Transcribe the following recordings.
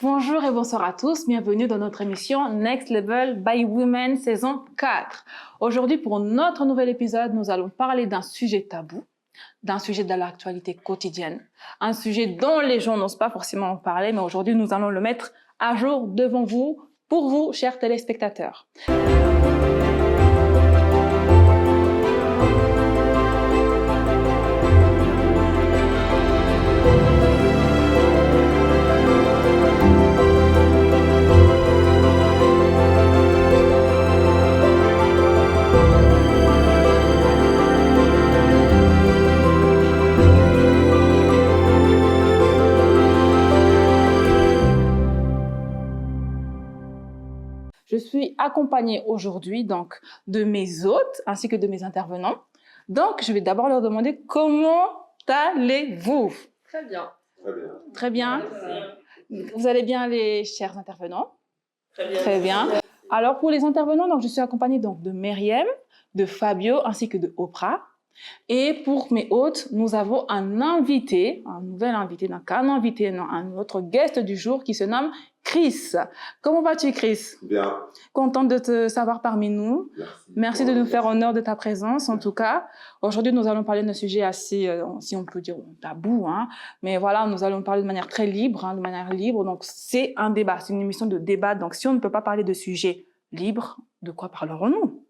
Bonjour et bonsoir à tous, bienvenue dans notre émission Next Level by Women saison 4. Aujourd'hui, pour notre nouvel épisode, nous allons parler d'un sujet tabou, d'un sujet de l'actualité quotidienne, un sujet dont les gens n'osent pas forcément en parler, mais aujourd'hui, nous allons le mettre à jour devant vous, pour vous, chers téléspectateurs. Je suis accompagnée aujourd'hui donc de mes hôtes ainsi que de mes intervenants. Donc, je vais d'abord leur demander comment allez-vous? Très bien. Très bien. Très bien. Vous allez bien, les chers intervenants? Très bien. Très bien. Alors, pour les intervenants, donc, je suis accompagnée donc, de Myriam, de Fabio ainsi que de Oprah. Et pour mes hôtes, nous avons un invité, un nouvel invité, donc un autre guest du jour qui se nomme Chris. Comment vas-tu, Chris? Bien. Contente de te savoir parmi nous. Merci de nous faire honneur de ta présence, en tout cas. Aujourd'hui, nous allons parler d'un sujet assez, si on peut dire, tabou, hein. Mais voilà, nous allons parler de manière très libre, hein, de manière libre. Donc, c'est un débat, c'est une émission de débat. Donc, si on ne peut pas parler de sujets libres, de quoi parlerons-nous?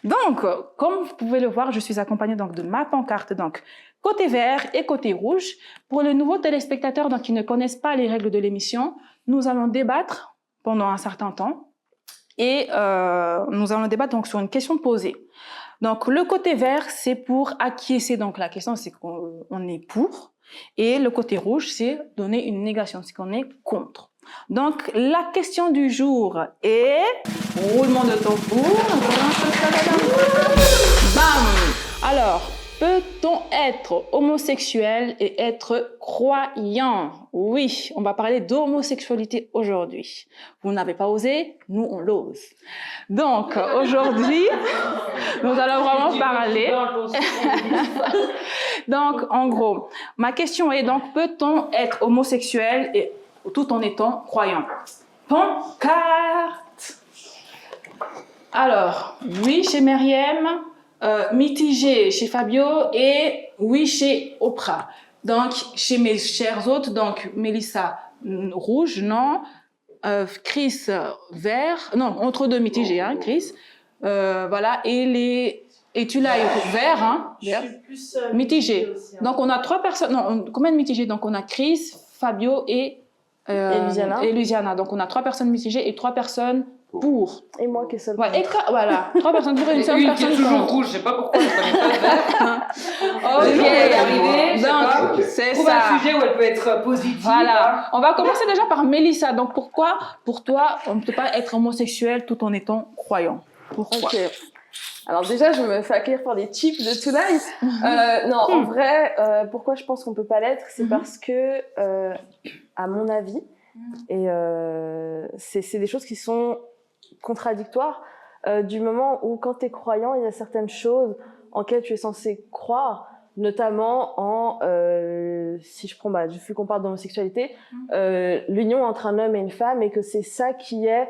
Donc, comme vous pouvez le voir, je suis accompagnée donc de ma pancarte, donc côté vert et côté rouge. Pour les nouveaux téléspectateurs donc, qui ne connaissent pas les règles de l'émission, nous allons débattre pendant un certain temps et nous allons débattre donc sur une question posée. Donc, le côté vert, c'est pour acquiescer. Donc, la question, c'est qu'on est pour. Et le côté rouge, c'est donner une négation, c'est qu'on est contre. Donc, la question du jour est... Roulement de tambour. Bam! Alors, peut-on être homosexuel et être croyant? Oui, on va parler d'homosexualité aujourd'hui. Vous n'avez pas osé, nous on l'ose. Donc, aujourd'hui, nous allons vraiment parler. Donc, en gros, ma question est donc, peut-on être homosexuel et tout en étant croyant? Pancarte. Alors, oui chez Myriam, mitigé chez Fabio et oui chez Oprah. Donc, chez mes chers hôtes, donc Mélissa, rouge, non. Chris, vert. Non, entre deux mitigé, hein, Chris. Voilà, et tu l'as vert, hein? Je suis plus mitigé. aussi, hein. Donc, on a 3 personnes. Non, combien de mitigés? Donc, on a Chris, Fabio et Louisiana. Donc, on a 3 personnes mitigées et 3 personnes pour. Et moi qui est seule. Ouais, voilà, 3 personnes pour et une seule personne qui est toujours contre. rouge, je sais pas pourquoi, je connais pas le vert. Ok, donc c'est Trouve ça. un sujet où elle peut être positive. Voilà. On va commencer déjà par Mélissa. Donc, pourquoi, pour toi, on ne peut pas être homosexuel tout en étant croyant? Pourquoi? Ok. Alors déjà, je me fais accueillir par des types de tonight. Non, en vrai, pourquoi je pense qu'on peut pas l'être, c'est parce que, à mon avis, et c'est des choses qui sont contradictoires, du moment où quand tu es croyant, il y a certaines choses en lesquelles tu es censé croire, notamment en, si je prends, vu qu'on parle d'homosexualité, l'union entre un homme et une femme, et que c'est ça qui est,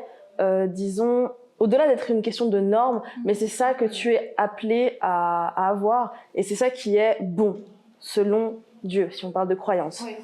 disons, au-delà d'être une question de normes, mais c'est ça que tu es appelé à avoir, et c'est ça qui est bon, selon Dieu, si on parle de croyance. Oui.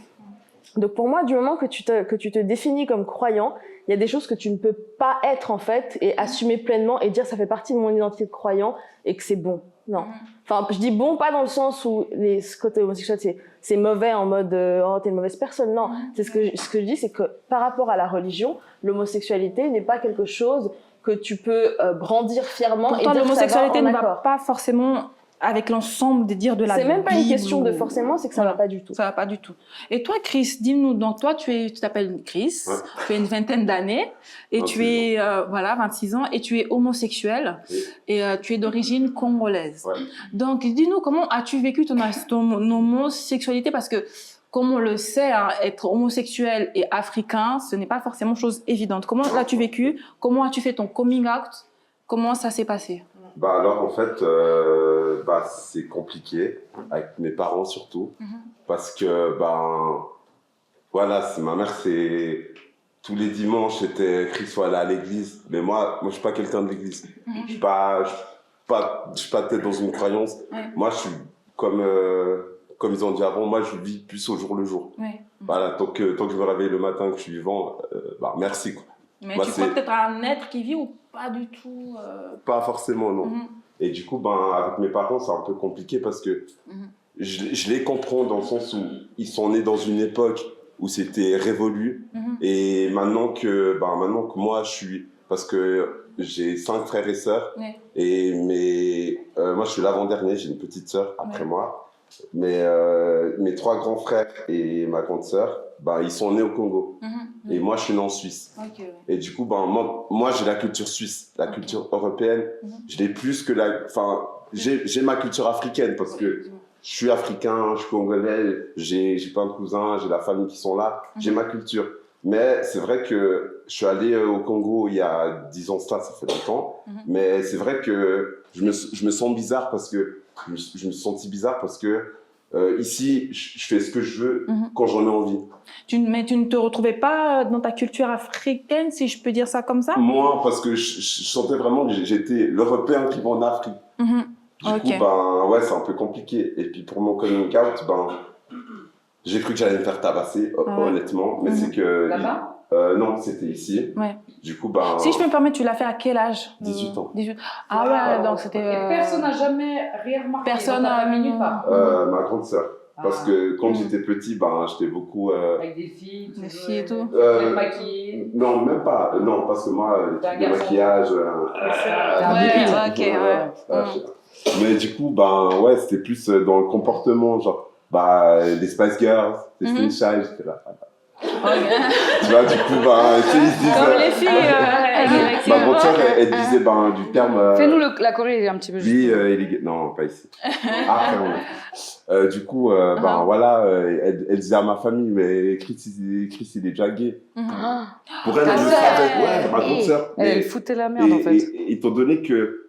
Donc pour moi, du moment que tu te définis comme croyant, il y a des choses que tu ne peux pas être en fait, et assumer pleinement, et dire ça fait partie de mon identité de croyant, et que c'est bon. Non. Enfin, je dis bon, pas dans le sens où ce côté homosexuel, c'est mauvais en mode oh, t'es une mauvaise personne. Non. C'est ce que je dis, c'est que par rapport à la religion, l'homosexualité n'est pas quelque chose que tu peux brandir fièrement. Pourtant, et dire l'homosexualité ne va accord. pas forcément avec l'ensemble des dires de la Bible. C'est même pas une question de forcément, c'est que ça va pas du tout. Ça va pas du tout. Et toi, Chris, dis-nous, donc toi, tu t'appelles Chris, tu as une vingtaine d'années, et tu es, 26 ans, et tu es homosexuel, et tu es d'origine congolaise. Ouais. Donc, dis-nous, comment as-tu vécu ton homosexualité? Parce que, comme on le sait, hein, être homosexuel et africain, ce n'est pas forcément chose évidente. Comment l'as-tu vécu? Comment as-tu fait ton coming out? Comment ça s'est passé? Alors, en fait, c'est compliqué, avec mes parents surtout, parce que, voilà, ma mère, tous les dimanches, c'était Chris faut aller à l'église. Mais moi, je suis pas quelqu'un de l'église. Je suis pas peut-être dans une croyance. Moi, je suis comme ils ont dit avant, moi, je vis plus au jour le jour. Voilà, tant que je me réveille le matin, que je suis vivant, merci, quoi. Mais Moi, tu crois peut-être à un être qui vit ou pas du tout Pas forcément, non. Et du coup, avec mes parents, c'est un peu compliqué parce que je les comprends dans le sens où ils sont nés dans une époque où c'était révolu. Et maintenant que moi, parce que j'ai 5 frères et sœurs, et moi, je suis l'avant-dernier, j'ai une petite sœur après moi. Mais mes 3 grands frères et ma grande sœur, ils sont nés au Congo. Et moi, je suis né en Suisse. Et du coup, moi, j'ai la culture suisse, la culture européenne. Je l'ai plus que j'ai ma culture africaine parce que je suis africain, je suis congolais, j'ai plein de cousins, j'ai la famille qui sont là, j'ai ma culture. Mais c'est vrai que je suis allé au Congo il y a 10 ans, ça fait longtemps. Mais c'est vrai que je me sens bizarre parce que je me suis senti bizarre parce que ici, je fais ce que je veux quand j'en ai envie. Mais tu ne te retrouvais pas dans ta culture africaine, si je peux dire ça comme ça? Moi, parce que je sentais vraiment que j'étais l'Européen qui va en Afrique. Du coup, c'est un peu compliqué. Et puis pour mon coming out, j'ai cru que j'allais me faire tabasser, honnêtement. Mais c'est que... Là-bas? Non, c'était ici. Du coup, Si je me permets, tu l'as fait à quel âge? 18 ans. 18. Ah ouais, donc c'était... Et personne n'a jamais rien remarqué. Personne dans ta n'a famille nulle part. Ma grande sœur. Parce que quand j'étais petit, j'étais beaucoup... Avec des filles, Des filles et tout. maquillées. Non, même pas. Non, parce que moi, le maquillage... Mais du coup, c'était plus dans le comportement, genre, les Spice Girls, les Slim Shy, j'étais là. Tu vois, du coup, comme les filles. ma grande sœur, elle disait du terme... Fais-nous la Corée un petit peu. Lui, il est gay. Non, pas ici. Après, du coup, voilà, elle disait à ma famille, mais Chris, il est déjà gay. Pour elle, elle le savait. Ouais, ma grande sœur. Elle foutait la merde, en fait. Et étant donné que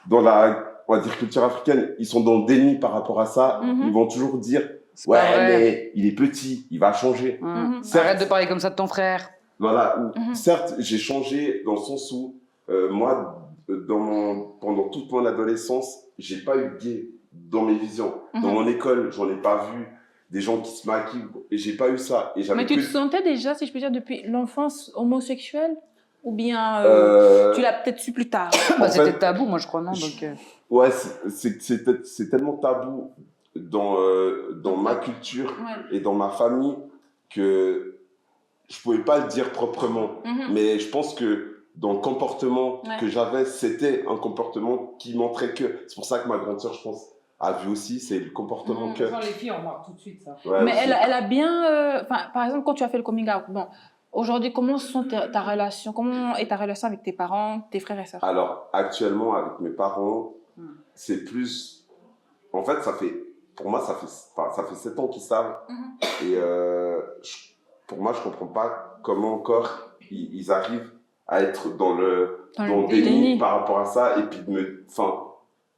dans la, on va dire, culture africaine, ils sont dans le déni par rapport à ça, ils vont toujours dire, ouais, mais il est petit, il va changer. Certes, arrête de parler comme ça de ton frère. Voilà, certes, j'ai changé dans le sens où, moi, pendant toute mon adolescence, j'ai pas eu de gay dans mes visions. Dans mon école, j'en ai pas vu des gens qui se maquillent, et j'ai pas eu ça. Et Mais tu te sentais déjà, si je peux dire, depuis l'enfance homosexuelle? Ou bien tu l'as peut-être su plus tard? C'était tabou, moi, je crois, non donc, Ouais, c'est tellement tabou dans ma culture et dans ma famille que je pouvais pas le dire proprement. Mais je pense que dans le comportement que j'avais, c'était un comportement qui montrait que... C'est pour ça que ma grande sœur, je pense, a vu aussi, c'est le comportement que... Les filles, on remarque tout de suite ça. Ouais, mais elle a bien... par exemple, quand tu as fait le coming out, aujourd'hui, comment est ta relation avec tes parents, tes frères et sœurs? Alors, actuellement, avec mes parents, c'est plus... En fait, pour moi, ça fait 7 ans qu'ils savent. Et pour moi, je comprends pas comment encore ils arrivent à être dans le déni par rapport à ça. Et puis,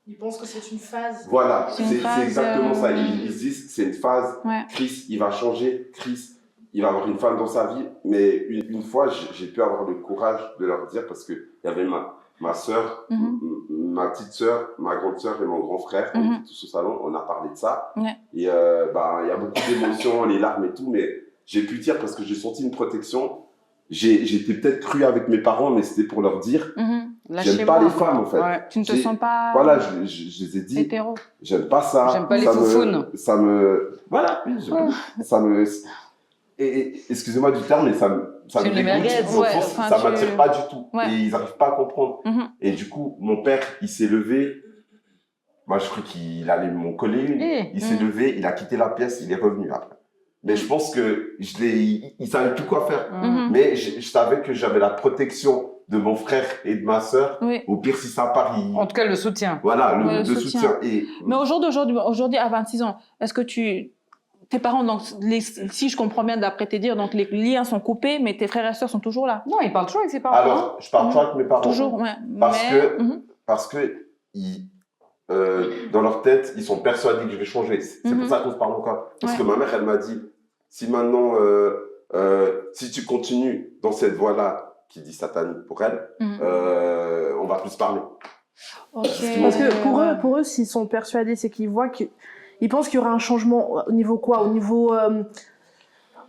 Ils pensent que c'est une phase. Voilà, c'est exactement ça. Ils disent c'est une phase. Chris, il va changer. Chris, il va avoir une femme dans sa vie. Mais une fois, j'ai pu avoir le courage de leur dire, parce qu'il y avait ma soeur, ma petite soeur, ma grande soeur et mon grand frère. On était tous au salon, on a parlé de ça. Et il y a beaucoup d'émotions, les larmes et tout. Mais j'ai pu dire, parce que j'ai senti une protection. J'étais peut-être cru avec mes parents, mais c'était pour leur dire j'aime pas les femmes, en fait. Tu ne te sens pas voilà, je les ai dit hétéro. J'aime pas ça. J'aime pas les foufounes. Voilà, ça me... Et excusez-moi du terme, mais ça me merguez, ça m'attire pas du tout. Et ils n'arrivent pas à comprendre. Et du coup, mon père, il s'est levé. Moi, je crois qu'il allait m'en coller une. Il s'est levé, il a quitté la pièce, il est revenu après. Mais je pense que il savait plus quoi faire. Mais je savais que j'avais la protection de mon frère et de ma sœur. Au pire, si ça part, en tout cas, le soutien. Voilà, le soutien. Mais aujourd'hui, à 26 ans, est-ce que tes parents, donc, si je comprends bien d'après tes dires, donc les liens sont coupés, mais tes frères et sœurs sont toujours là? Non, ils parlent toujours avec ses parents. Alors, je parle toujours avec mes parents. Toujours, Parce que dans leur tête, ils sont persuadés que je vais changer. C'est pour ça qu'on se parle encore. Parce que ma mère, elle m'a dit, si maintenant si tu continues dans cette voie-là qui dit satanique pour elle, on va plus parler. Ok. Parce que pour eux, s'ils sont persuadés, c'est qu'ils voient qu'ils pensent qu'il y aura un changement au niveau quoi? Au niveau,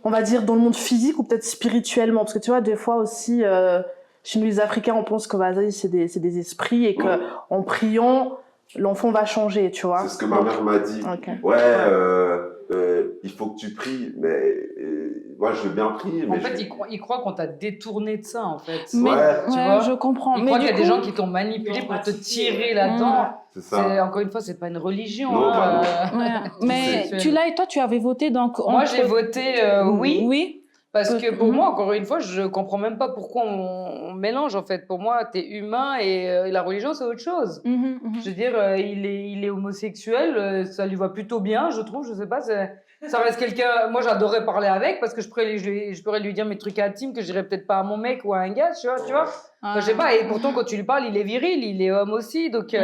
on va dire, dans le monde physique ou peut-être spirituellement. Parce que tu vois, des fois aussi, chez nous les Africains, on pense que vas-y, c'est des esprits et que en priant, l'enfant va changer, tu vois. C'est ce que ma mère m'a dit. Okay. Il faut que tu pries, mais moi je veux bien prier. En fait, ils croient qu'on t'a détourné de ça, en fait. Mais, tu vois, je comprends. Ils mais croient du qu'il y a des coup- gens qui t'ont manipulé pour te tirer là-dedans. C'est ça. Encore une fois, c'est pas une religion. Non, hein, Mais toi, tu avais voté donc. Moi, j'ai voté oui. Oui. Parce que pour moi, encore une fois, je comprends même pas pourquoi on mélange, en fait. Pour moi, t'es humain et la religion, c'est autre chose. Je veux dire, il est homosexuel, ça lui va plutôt bien, je trouve, je sais pas, ça reste quelqu'un... Moi, j'adorais parler avec parce que je pourrais lui dire mes trucs intimes que je dirais peut-être pas à mon mec ou à un gars, tu vois. Enfin, je sais pas, et pourtant, quand tu lui parles, il est viril, il est homme aussi, donc...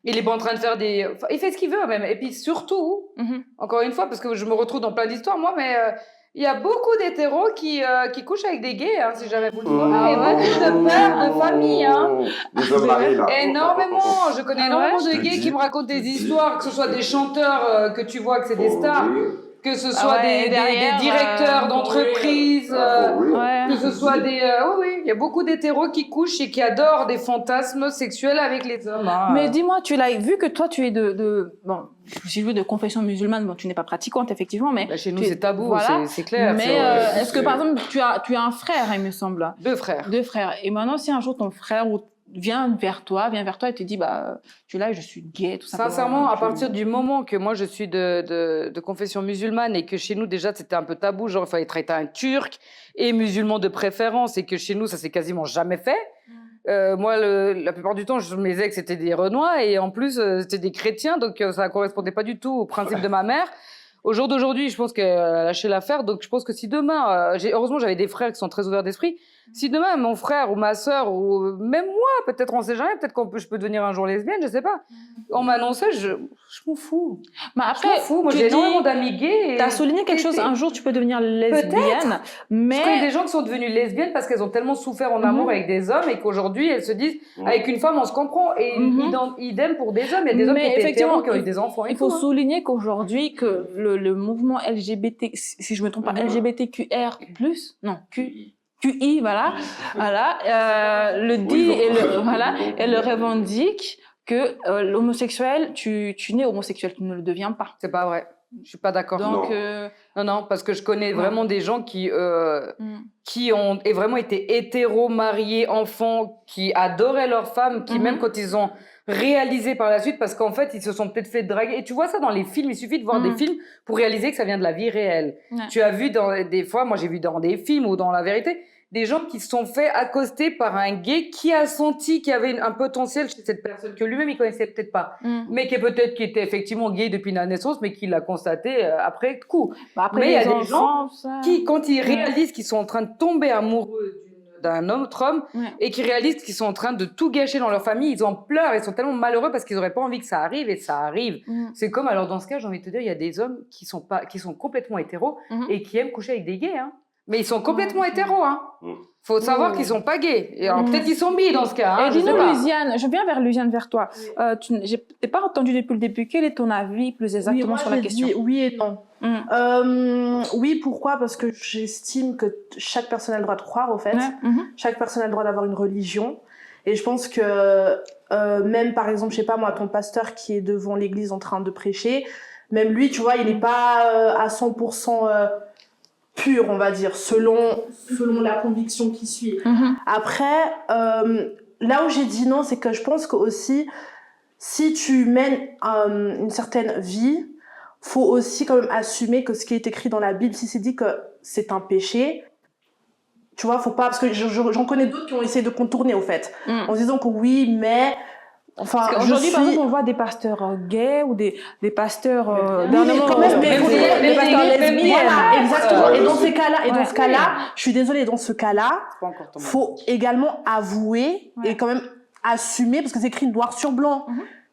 Il est pas en train de faire des... Enfin, il fait ce qu'il veut, même. Et puis, surtout, encore une fois, parce que je me retrouve dans plein d'histoires, moi, mais... il y a beaucoup d'hétéros qui couchent avec des gays, hein, si jamais vous le voyez. Et beaucoup de pères de famille. Hein. Les hommes mariés, là. Énormément. Je connais énormément Je de te gays dis. qui me racontent des histoires, que ce soit des chanteurs que tu vois que c'est des stars, que ce soit des directeurs d'entreprise, que ce soit des... oui, il y a beaucoup d'hétéros qui couchent et qui adorent des fantasmes sexuels avec les hommes. Hein. Mais dis-moi, vu que toi, tu es bon, si je veux de confession musulmane, bon, tu n'es pas pratiquante, effectivement, mais... Chez nous, tu es- c'est tabou, voilà. c'est clair. Mais est-ce que, par exemple, tu as un frère, il me semble. 2 frères. 2 frères. Et maintenant, si un jour ton frère vient vers toi et te dit, je suis gay, tout ça. Sincèrement, à partir du moment que moi je suis de confession musulmane et que chez nous déjà c'était un peu tabou, genre il fallait traiter un turc et musulman de préférence et que chez nous ça s'est quasiment jamais fait. Moi, la plupart du temps, mes ex c'était des Renois et en plus c'était des chrétiens, donc ça correspondait pas du tout au principe de ma mère. Au jour d'aujourd'hui, je pense qu'elle a lâché l'affaire, donc je pense que si demain, heureusement j'avais des frères qui sont très ouverts d'esprit, si demain mon frère ou ma sœur ou même moi, peut-être on sait jamais, peut-être je peux devenir un jour lesbienne, je sais pas. On m'annonçait, je m'en fous. Mais Je après, m'en fous. Moi, j'ai énormément d'amis gays. Tu as souligné quelque chose, un jour tu peux devenir lesbienne, mais... Je connais des gens qui sont devenues lesbiennes parce qu'elles ont tellement souffert en amour avec des hommes et qu'aujourd'hui elles se disent avec une femme on se comprend et idem pour des hommes. Il y a des hommes qui étaient hétéros qui ont eu des enfants. Il faut souligner qu'aujourd'hui que le mouvement LGBT, si je me trompe pas, LGBTQR+, non, QI, voilà, le dit et le revendique que l'homosexuel, tu nais homosexuel, tu ne le deviens pas. C'est pas vrai. Je suis pas d'accord. Donc, non, parce que je connais vraiment des gens qui ont vraiment été hétéros, mariés, enfants, qui adoraient leur femme, qui même quand ils ont réalisé par la suite, parce qu'en fait, ils se sont peut-être fait draguer. Et tu vois ça dans les films, il suffit de voir des films pour réaliser que ça vient de la vie réelle. Tu as vu des fois, moi j'ai vu dans des films ou dans la vérité, des gens qui se sont fait accoster par un gay qui a senti qu'il y avait un potentiel chez cette personne que lui-même il connaissait peut-être pas, mais qui était effectivement gay depuis la naissance, mais qui l'a constaté après coup. Mais il y a des gens qui, quand ils réalisent qu'ils sont en train de tomber amoureux d'un autre homme et qui réalisent qu'ils sont en train de tout gâcher dans leur famille, ils en pleurent, ils sont tellement malheureux parce qu'ils n'auraient pas envie que ça arrive et ça arrive. C'est comme, alors dans ce cas, j'ai envie de te dire, il y a des hommes qui sont complètement hétéros et qui aiment coucher avec des gays, hein. Mais ils sont complètement hétéros, hein. Faut savoir qu'ils sont pas gays. Et alors peut-être qu'ils sont bi dans ce cas. Hein, et dis-nous, Lusiane, je viens vers Lusiane, vers toi. J'ai pas entendu depuis le début. Quel est ton avis plus exactement sur la question? Oui et non. Oui, pourquoi? Parce que j'estime que chaque personne a le droit de croire, au fait. Chaque personne a le droit d'avoir une religion. Et je pense que même, par exemple, je sais pas moi, ton pasteur qui est devant l'église en train de prêcher, même lui, tu vois, il n'est pas à 100% pur, on va dire, selon la conviction qui suit. Après, là où j'ai dit non, c'est que je pense que aussi, si tu mènes une certaine vie, faut aussi quand même assumer que ce qui est écrit dans la Bible, si c'est dit que c'est un péché, tu vois, faut pas, parce que j'en connais d'autres qui ont essayé de contourner, au fait, en se disant que oui, mais... Enfin, aujourd'hui, par exemple, on voit des pasteurs gays ou des pasteurs quand même, des pasteurs lesbiennes. Voilà, exactement. Et dans ces cas-là, je suis désolée, dans ce cas-là, faut également avouer et quand même assumer, parce que c'est écrit noir sur blanc,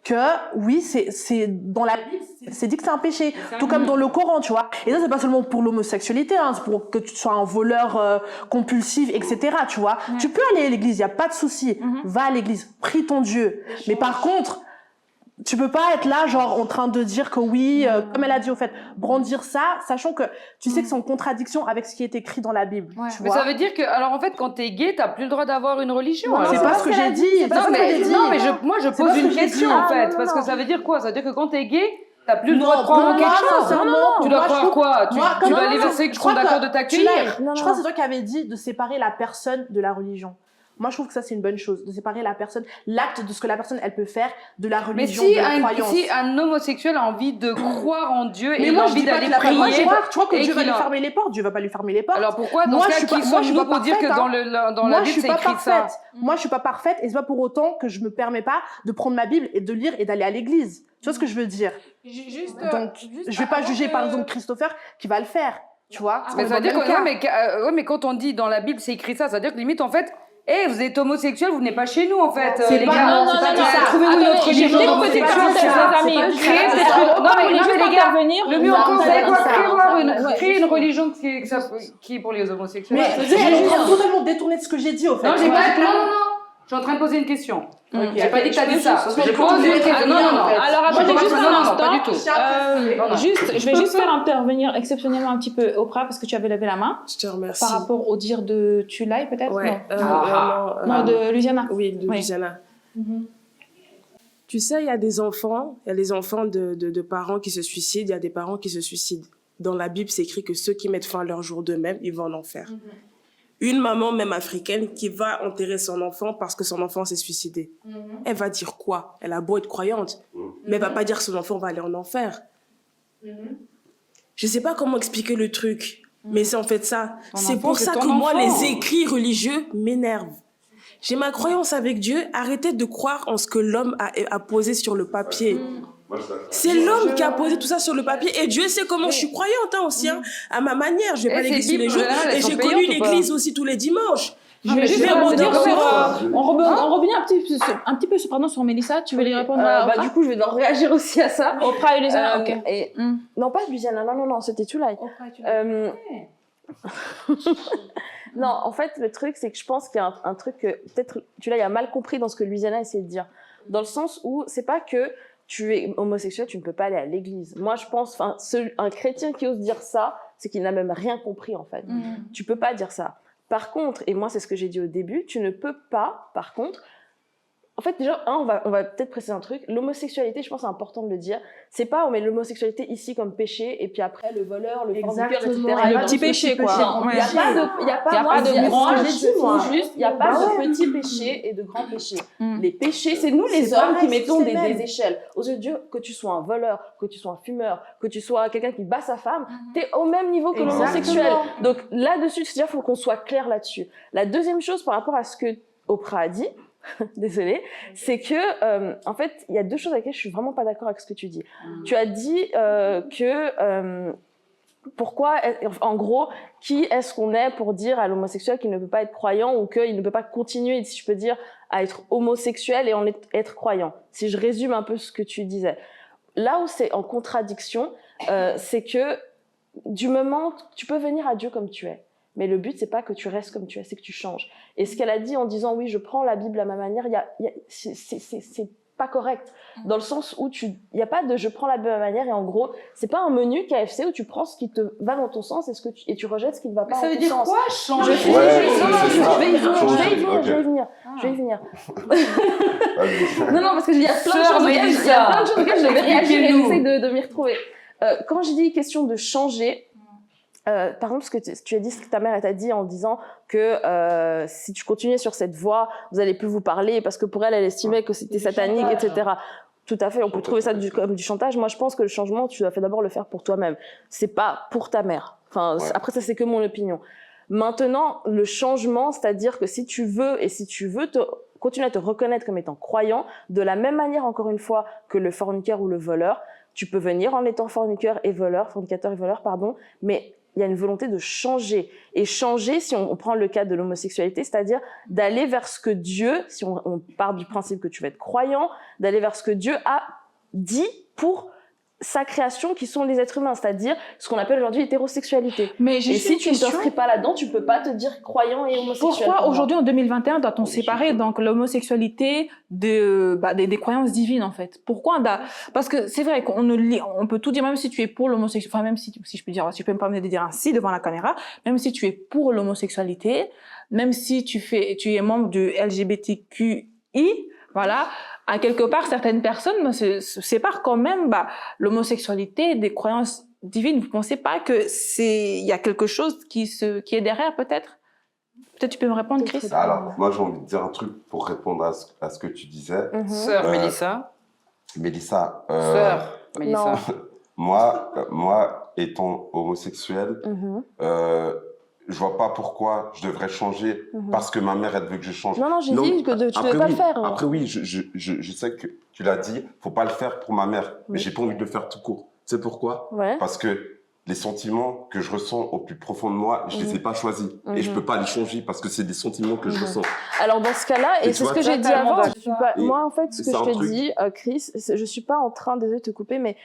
que oui, c'est dans la Bible, c'est dit que c'est un péché, tout comme dans le Coran, tu vois. Et ça, c'est pas seulement pour l'homosexualité, hein, c'est pour que tu sois un voleur compulsif, etc., tu vois. Tu peux aller à l'église, il y a pas de souci. Va à l'église, prie ton Dieu. Mais par contre, tu peux pas être là, genre, en train de dire que oui, comme elle a dit, au fait, brandir ça, sachant que tu sais que c'est en contradiction avec ce qui est écrit dans la Bible, tu Mais vois. ça veut dire que, alors en fait, quand t'es gay, t'as plus le droit d'avoir une religion. Non, alors. c'est pas ce que j'ai dit. Non, mais moi, je pas pose ce une que j'ai question, dit. en fait. Non, parce non. que ça veut dire quoi? Ça veut dire que quand t'es gay, t'as plus le Non, droit de croire en pour moi, quelque chose. sincèrement, Tu dois moi, je croire trouve- quoi? moi, Tu comme- vas les non, versets je qui sont crois d'accord que de t'accueillir. Je crois que c'est toi qui avais dit de séparer la personne de la religion. Moi, je trouve que ça, c'est une bonne chose, de séparer la personne, l'acte de ce que la personne, elle peut faire, de la Mais religion, si de la croyance. si un homosexuel a envie de croire en Dieu Mais et il moi, a je envie dis pas d'aller qu'il a pas le droit de prier, croire. Tu vois que et Dieu va qu'il lui a- fermer les portes. Dieu va pas lui fermer les portes. alors pourquoi, dans Moi, ce je cas, suis pas- qui moi, je sommes-nous suis pas pour dire que parfaite, dans Moi, la je Bible, suis c'est pas écrit ça? parfaite. Moi, je suis pas parfaite et c'est pas pour autant que je me permets pas de prendre ma Bible et de lire et d'aller à l'église. Tu vois ce que je veux dire? Donc, je vais pas juger, par exemple, Christopher qui va le faire. Tu vois? Mais ça veut dire que, mais quand on dit dans la Bible, c'est écrit ça, ça veut dire que limite, en fait, vous êtes homosexuel, vous n'êtes pas chez nous, en fait, C'est les pas- gars. non, c'est pas dit ça. Trouvez-vous une autre religion Petite parenthèse, les amis. Créez peut-être une- non, mais les gars, le mieux encore, vous savez quoi? Créer une religion qui est pour les homosexuels. Mais j'ai totalement détourné de ce que j'ai dit, au fait. Non, j'ai pas. Non. Je suis en train de poser une question. J'ai pas dit que t'as dit ça. Je pose une question. Non. Alors, attendez juste un Non, pas du instant. tout. Je vais juste faire intervenir exceptionnellement un petit peu Oprah parce que tu avais levé la main Je te remercie. par rapport au dire de Tulay, peut-être. Ouais. Non, de Luciana. Oui, de Oui. Luciana. Tu sais, il y a des enfants, il y a les enfants de parents qui se suicident, il y a des parents qui se suicident. Dans la Bible, c'est écrit que ceux qui mettent fin à leur jour d'eux-mêmes, ils vont en enfer. Une maman, même africaine, qui va enterrer son enfant parce que son enfant s'est suicidé. Elle va dire quoi? Elle a beau être croyante, mais elle va pas dire que son enfant va aller en enfer. Je sais pas comment expliquer le truc, mais c'est en fait ça. C'est pour ça que moi, les écrits religieux m'énervent. J'ai ma croyance avec Dieu. Arrêtez de croire en ce que l'homme a posé sur le papier. C'est l'homme qui a posé tout ça sur le papier. Et Dieu sait comment je suis croyante aussi, hein, à ma manière. Je vais pas à l'église tous les jours. Et j'ai connu l'église aussi tous les dimanches. Je vais juste Mais rebondir bon, sur. On revient un petit peu pardon, sur Mélissa. Tu veux lui répondre à Oprah? Du coup, je vais devoir réagir aussi à ça. Oprah et Luciana, ok. Et... Non, pas Luciana, non, c'était Tulay. Non, en fait, le truc, c'est que je pense qu'il y a un truc que peut-être Tulay a mal compris dans ce que Luciana essayait de dire. Dans le sens où c'est pas que tu es homosexuel, tu ne peux pas aller à l'église. Moi, je pense, un chrétien qui ose dire ça, c'est qu'il n'a même rien compris, en fait. Tu peux pas dire ça. Par contre, et moi, c'est ce que j'ai dit au début, tu ne peux pas, par contre, en fait, déjà, on va peut-être préciser un truc. L'homosexualité, je pense c'est important de le dire. C'est pas on met l'homosexualité ici comme péché et puis après le voleur, le fornicateur, etc. Le petit péché, quoi. Il n'y a pas de grand péché. Il n'y a pas de petit péché et de grand péché. Les péchés, c'est nous les hommes qui mettons des échelles. Aux yeux de Dieu, que tu sois un voleur, que tu sois un fumeur, que tu sois quelqu'un qui bat sa femme, t'es au même niveau que l'homosexuel. Donc là-dessus, il faut qu'on soit clair là-dessus. La deuxième chose par rapport à ce que Oprah a dit, désolée, c'est que en fait il y a deux choses avec lesquelles je suis vraiment pas d'accord avec ce que tu dis. Tu as dit que pourquoi, en gros, qui est-ce qu'on est pour dire à l'homosexuel qu'il ne peut pas être croyant ou qu'il ne peut pas continuer, si je peux dire, à être homosexuel et en être croyant. Si je résume un peu ce que tu disais, là où c'est en contradiction, c'est que du moment tu peux venir à Dieu comme tu es. Mais le but, c'est pas que tu restes comme tu es, c'est que tu changes. Et ce qu'elle a dit en disant, oui, je prends la Bible à ma manière, c'est pas correct. Dans le sens où il y a pas de je prends la Bible à ma manière et en gros, c'est pas un menu KFC où tu prends ce qui te va dans ton sens et tu rejettes ce qui ne va pas dans ton sens. Ça veut dire quoi, changer? Je vais y venir. Non, parce que il y a plein de choses auxquelles je vais réagir et j'essaie de m'y retrouver. Quand je dis question de changer, par exemple, ce que tu as dit, ce que ta mère t'a dit en disant que si tu continuais sur cette voie, vous allez plus vous parler parce que pour elle, elle estimait que c'était satanique, etc. Tout à fait, on peut trouver ça comme du chantage. Moi, je pense que le changement, tu dois d'abord le faire pour toi-même. C'est pas pour ta mère. Enfin, après, ça, c'est que mon opinion. Maintenant, le changement, c'est-à-dire que si tu veux continuer à te reconnaître comme étant croyant, de la même manière, encore une fois, que le forniqueur ou le voleur, tu peux venir en étant fornicateur et voleur, mais il y a une volonté de changer. Et changer, si on prend le cas de l'homosexualité, c'est-à-dire d'aller vers ce que Dieu, si on part du principe que tu vas être croyant, d'aller vers ce que Dieu a dit pour sa création, qui sont les êtres humains, c'est-à-dire ce qu'on appelle aujourd'hui l'hétérosexualité. Mais j'ai Et si tu ne t'inscris pas là-dedans, tu peux pas te dire croyant et homosexuel. Pourquoi aujourd'hui en 2021 doit-on séparer donc l'homosexualité des croyances divines en fait? Pourquoi parce que c'est vrai on peut tout dire, même si tu es pour l'homosexualité, enfin même si je peux dire, tu peux me permettre de dire ainsi devant la caméra, même si tu es pour l'homosexualité, même si tu es membre du LGBTQI, voilà, à quelque part, certaines personnes se séparent quand même l'homosexualité des croyances divines. Vous pensez pas que il y a quelque chose qui est derrière, peut-être? Peut-être tu peux me répondre, Chris? Alors, moi, j'ai envie de dire un truc pour répondre à ce que tu disais. Sœur Mélissa. Mélissa. Sœur Mélissa. Moi, étant homosexuel, je vois pas pourquoi je devrais changer parce que ma mère, elle veut que je change. Non, j'ai dit que tu ne devais pas le faire. Après, oui, je sais que tu l'as dit, faut pas le faire pour ma mère, mais j'ai pas envie de le faire tout court. Tu sais pourquoi? Parce que les sentiments que je ressens au plus profond de moi, je les ai pas choisis. Et je peux pas les changer parce que c'est des sentiments que je ressens. Alors, dans ce cas-là, et c'est ce que j'ai dit avant, moi, en fait, ce que je te dis, Chris, je suis pas en train, désolé de te couper, mais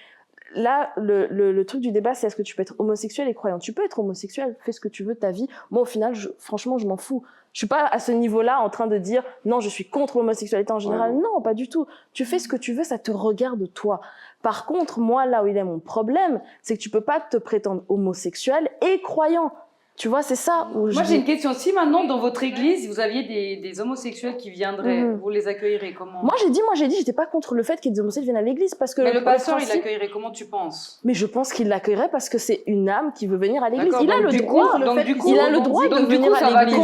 là, le truc du débat, c'est est-ce que tu peux être homosexuel et croyant? Tu peux être homosexuel, fais ce que tu veux de ta vie. Moi, au final, franchement, je m'en fous. Je suis pas à ce niveau-là en train de dire non, je suis contre l'homosexualité en général. Non, pas du tout. Tu fais ce que tu veux, ça te regarde toi. Par contre, moi, là où il est mon problème, c'est que tu peux pas te prétendre homosexuel et croyant. Tu vois, c'est ça. Moi, j'ai une question. Si maintenant, dans votre église, vous aviez des homosexuels qui viendraient, vous les accueillerez comment? Moi, j'ai dit, j'étais pas contre le fait qu'il y ait des homosexuels viennent à l'église parce que. Mais le pasteur, il l'accueillerait comment, tu penses? Mais je pense qu'il l'accueillerait parce que c'est une âme qui veut venir à l'église. Il a le droit de venir à l'église.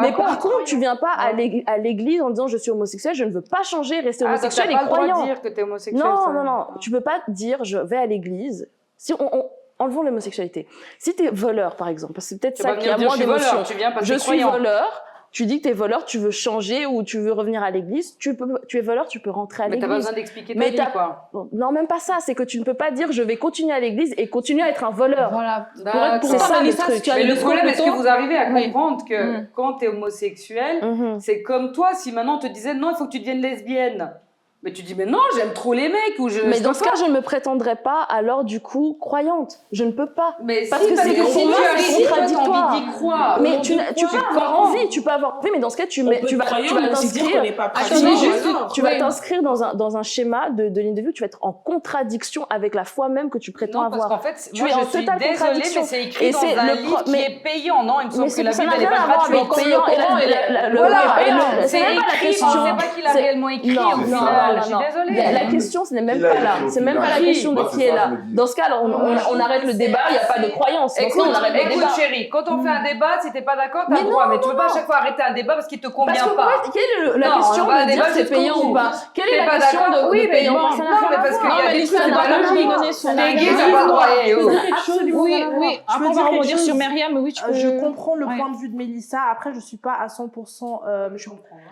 Mais par contre, tu viens pas à l'église en disant je suis homosexuel, je ne veux pas changer, rester homosexuel et croyant. Tu n'as pas le droit de dire que tu es homosexuel. Non. Tu peux pas dire je vais à l'église. Si enlevons l'homosexualité. Si t'es voleur, par exemple, parce que c'est peut-être ça qui a moins d'émotion. Je suis voleur. Tu dis que t'es voleur, tu veux changer ou tu veux revenir à l'église. Tu es voleur, tu peux rentrer à l'église. Mais t'as pas besoin d'expliquer ta vie, quoi. Non, même pas ça. C'est que tu ne peux pas dire je vais continuer à l'église et continuer à être un voleur. Voilà. C'est ça le truc. Mais le problème, est-ce que vous arrivez à comprendre que quand t'es homosexuel, c'est comme toi, si maintenant on te disait non, il faut que tu deviennes lesbienne. Mais tu dis, mais non, j'aime trop les mecs. Mais dans ce cas, je ne me prétendrai pas, alors du coup, croyante. Je ne peux pas. Mais parce que c'est contradictoire. D'y croire. Mais tu peux avoir envie, tu peux avoir. Oui, mais dans ce cas, tu vas t'inscrire dans un schéma de ligne de vue, tu vas être en contradiction avec la foi même que tu prétends avoir. Parce qu'en fait, moi, je suis désolée, mais c'est écrit dans un livre qui est payant, non? Il me semble que la Bible, elle n'est pas gratuite. C'est écrit, je ne sais pas qui l'a réellement écrit au final. Je suis désolée. La question, ce n'est même pas là. C'est même pas la question de qui est là. Dans ce cas, on arrête le débat, il n'y a pas de croyance. Écoute, chérie, quand on fait un débat, si t'es pas d'accord, t'as le droit. Mais tu peux pas à chaque fois arrêter un débat parce qu'il te convient pas. Quelle est la question de dire c'est payant ou pas? Quelle est la question de payant? Non, mais parce qu'il y a des trucs, c'est pas logique. T'es gay, t'as pas le droit. Oui. Après, on va rebondir sur Myriam. Oui, je comprends le point de vue de Mélissa. Après, je suis pas à 100%.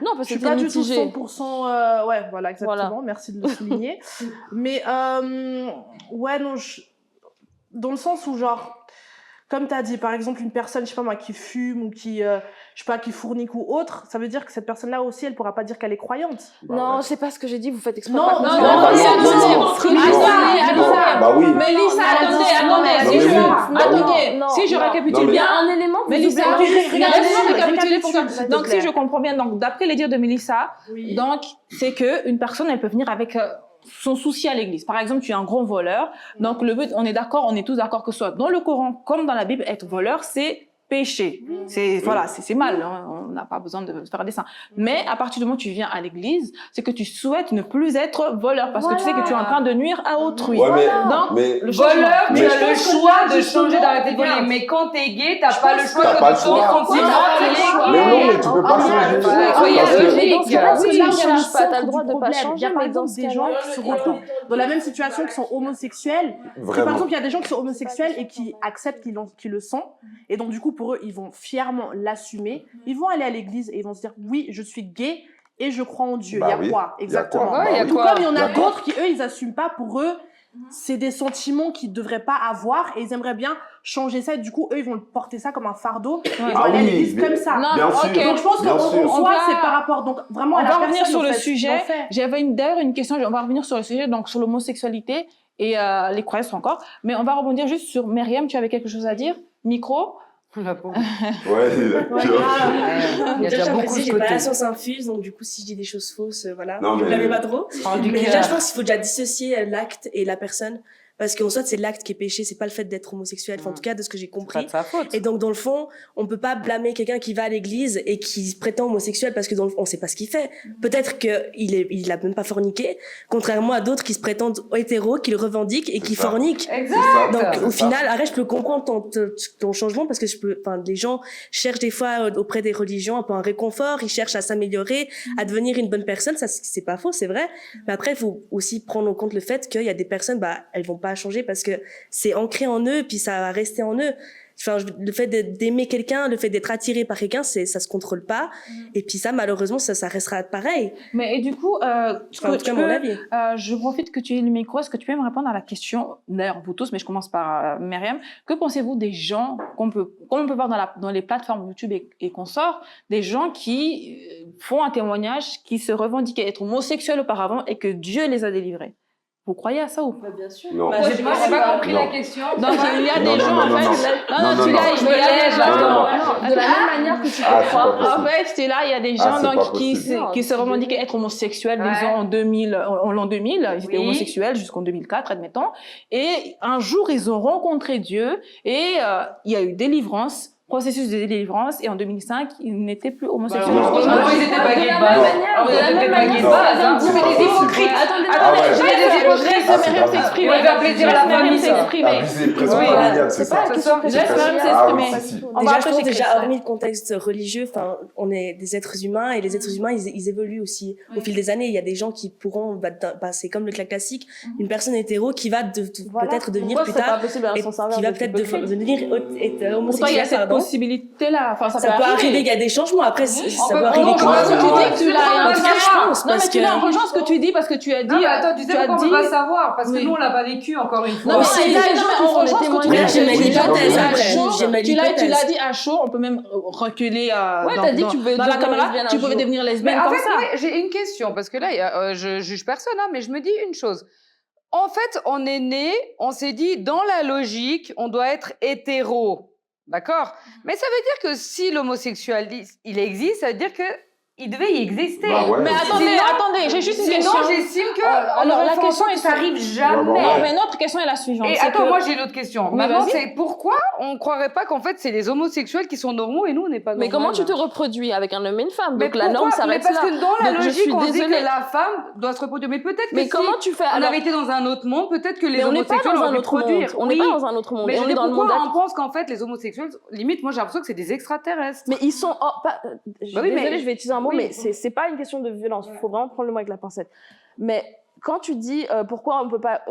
Non, parce que je suis pas du tout 100%. Ouais, voilà, exactement. Merci de le souligner. Mais ouais, non, dans le sens où genre, comme tu as dit, par exemple, une personne, je sais pas moi, qui fume ou qui, je sais pas, qui fournique ou autre, ça veut dire que cette personne-là aussi, elle pourra pas dire qu'elle est croyante. Non, c'est pas ce que j'ai dit, vous faites exprès. Non, si je récapitule bien, un élément, Mélissa, récapituler pour toi. Donc, si je comprends bien, donc, d'après les dires de Mélissa, donc, c'est que une personne, elle peut venir avec son souci à l'église. Par exemple, tu es un grand voleur. Donc, le but, on est tous d'accord que soit dans le Coran comme dans la Bible, être voleur, c'est péché. C'est mal. Hein. On n'a pas besoin de faire un dessin. Mais à partir du moment où tu viens à l'église, c'est que tu souhaites ne plus être voleur parce que tu sais que tu es en train de nuire à autrui. Ouais, donc, le voleur, tu as le choix de changer, d'arrêter de voler. Mais quand t'es gay, t'as pas le choix comme ton sentiment. Mais non, mais tu peux pas changer. Soyez logique. T'as le droit de pas changer. Il y a par exemple des gens qui se retrouvent dans la même situation, qui sont homosexuels. Par exemple, il y a des gens qui sont homosexuels et qui acceptent qu'ils le sont. Et donc, du coup, pour eux, ils vont fièrement l'assumer. Ils vont aller à l'église et ils vont se dire oui, je suis gay et je crois en Dieu. Il y a quoi exactement? Tout comme il y en a d'autres qui eux, ils assument pas. Pour eux, c'est des sentiments qu'ils devraient pas avoir et ils aimeraient bien changer ça. Et du coup, eux, ils vont porter ça comme un fardeau. Ils vont Ah aller à oui, l'église mais- comme ça. Non, Bien sûr. ok. Donc, je pense Bien qu'en sûr. soi, On va- c'est par rapport donc, vraiment On à la va personne. revenir sur en le fait, sujet. ce qu'ils ont fait. J'avais d'ailleurs une question, on va revenir sur le sujet, donc sur l'homosexualité et les croyances encore. Mais on va rebondir juste sur Myriam, tu avais quelque chose à dire? Micro? La pauvre. Ouais, Il y a Déjà, déjà beaucoup j'ai de pas la côtés. science infuse, donc du coup, si je dis des choses fausses, voilà, Non, ne mais- blâmez pas trop. Prends du Mais cœur. déjà, je pense qu'il faut déjà dissocier l'acte et la personne, parce qu'en soit, c'est l'acte qui est péché, c'est pas le fait d'être homosexuel, enfin, en tout cas, de ce que j'ai C'est pas compris. de sa faute. Et donc, dans le fond, on peut pas blâmer quelqu'un qui va à l'église et qui se prétend homosexuel parce que dans le fond, on sait pas ce qu'il fait. Peut-être il a même pas forniqué, contrairement à d'autres qui se prétendent hétéros, qui le revendiquent et qui C'est ça. forniquent. Exact. Donc, C'est au ça. final, arrête, je peux comprendre ton changement parce que les gens cherchent des fois auprès des religions un peu un réconfort, ils cherchent à s'améliorer, à devenir une bonne personne. Ça, c'est pas faux, c'est vrai. Mais après, il faut aussi prendre en compte le fait qu'il y a des personnes, elles vont pas changer parce que c'est ancré en eux, puis ça va rester en eux. Enfin, le fait d'aimer quelqu'un, le fait d'être attiré par quelqu'un, ça se contrôle pas. Et puis ça, malheureusement, ça restera pareil. Mais et du coup, Enfin, en tout cas, mon avis. je profite que tu aies le micro. Est-ce que tu peux me répondre à la question, d'ailleurs vous tous, mais je commence par Myriam. Que pensez-vous des gens comme on peut voir dans les plateformes YouTube et consorts, des gens qui font un témoignage, qui se revendiquaient être homosexuels auparavant et que Dieu les a délivrés? Vous croyez à ça ou pas? Bien sûr. Non. Bah, Moi, j'ai j'ai pas pas compris Non. la question. Donc il y a Non, des non, gens non, en non, fait. non. Non, Non, tu non, l'as, non. je me lève. Non, De la même manière que tu Ah, peux c'est croire. pas possible. En fait, c'est là, il y a des gens Ah, c'est donc, pas possible. qui se revendiquaient être homosexuels, Ouais. disons en 2000, en l'an 2000, ils étaient Oui. homosexuels jusqu'en 2004, admettons. Et un jour, ils ont rencontré Dieu et il y a eu délivrance, processus de délivrance, et en 2005, ils n'étaient plus homosexuels. Non. Jusqu'au- Non. Ils étaient pas gays de Non. base. Non. Ils étaient pas gays de Non. base. hein. C'est Vous pas êtes des possible. hypocrites. Attendez, Ah ouais. je laisse Ah, c'est Myriam grave. s'exprimer. Ouais, faire plaisir à la Je laisse Myriam famille, ça. s'exprimer. Abusé, presque Oui. familial, c'est C'est pas ça. la question Je laisse Myriam Ah oui, s'exprimer. si, si. On va Déjà, je après pense chez déjà, Christophe. hormis le contexte religieux, enfin, on est des êtres humains et les êtres humains, ils évoluent aussi. Au fil des années, il y a des gens qui pourront, c'est comme le classique, une personne hétéro qui va peut-être devenir Pourquoi plus c'est pas tard, possible à un et sens inverse qui va d'être peut-être hypocrite devenir Pourtant, il y a homosexuel, cette pardon. possibilité-là. Enfin, Ça peut arriver, il y a des changements. Après, ça peut arriver. on que- peut pas Tu dis que tu l'as. En tout cas, je pense, Non, mais parce tu que- l'as rejoint ce que tu dis parce que tu as dit. Non, mais attends, tu sais pourquoi on peut pas savoir? Parce que Oui. nous, on l'a pas vécu, encore une fois. Non, mais Aussi, il il y a a des raison, gens mais qui on font des rejoint ce que tu témoignages. dis. J'ai ma Tu l'as hypothèse dit à après. chaud, J'ai ma tu l'as hypothèse. dit à chaud, on peut même reculer Ouais, t'as dit que tu pouvais dans la devenir caméra, lesbienne un tu pouvais jour. devenir Mais lesbienne en comme fait, ça. ouais, j'ai une question, parce que là, je juge personne, hein, mais je me dis une chose. En fait, on est né, on s'est dit, dans la logique, on doit être hétéro. D'accord? Mais ça veut dire que si l'homosexualisme, il existe, ça veut dire que il devait y exister. Bah ouais. Mais attendez, j'ai juste une Sinon, question. j'estime que alors, la question est ça arrive Ouais, jamais. ouais. Mais notre question est la suivante. Et c'est attends, que- moi j'ai une autre question. Oui, Maintenant, vas-y. c'est pourquoi on ne croirait pas qu'en fait c'est les homosexuels qui sont normaux et nous on n'est pas normaux. Mais comment tu te reproduis avec un homme et une femme? Mais Donc la norme pourquoi Mais s'arrête parce là. que dans la Donc, je logique, suis on dit désolée. que la femme doit se reproduire. Mais peut-être que Mais si comment tu fais on alors? avait été dans un autre monde, peut-être que les Mais on n'est pas homosexuels dans auraient un pu autre monde. produire. On n'est Oui. pas dans un autre monde. Mais Et je on dis est dans le pourquoi monde. on pense qu'en fait les homosexuels, limite moi j'ai l'impression que c'est des extraterrestres. Mais ils sont. Je suis Bah oui, désolée, mais- je vais utiliser un mot, oui. mais c'est pas une question de violence. Il faut vraiment prendre le mot avec la pincette. Mais quand tu dis pourquoi on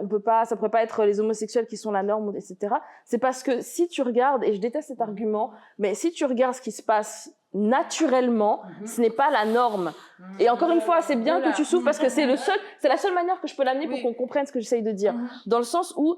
peut pas, ça pourrait pas être les homosexuels qui sont la norme, etc. C'est parce que si tu regardes, et je déteste cet argument, mais si tu regardes ce qui se passe naturellement, ce n'est pas la norme. Et encore une fois, c'est bien que tu souffres parce que c'est la seule manière que je peux l'amener pour qu'on comprenne ce que j'essaye de dire. Dans le sens où,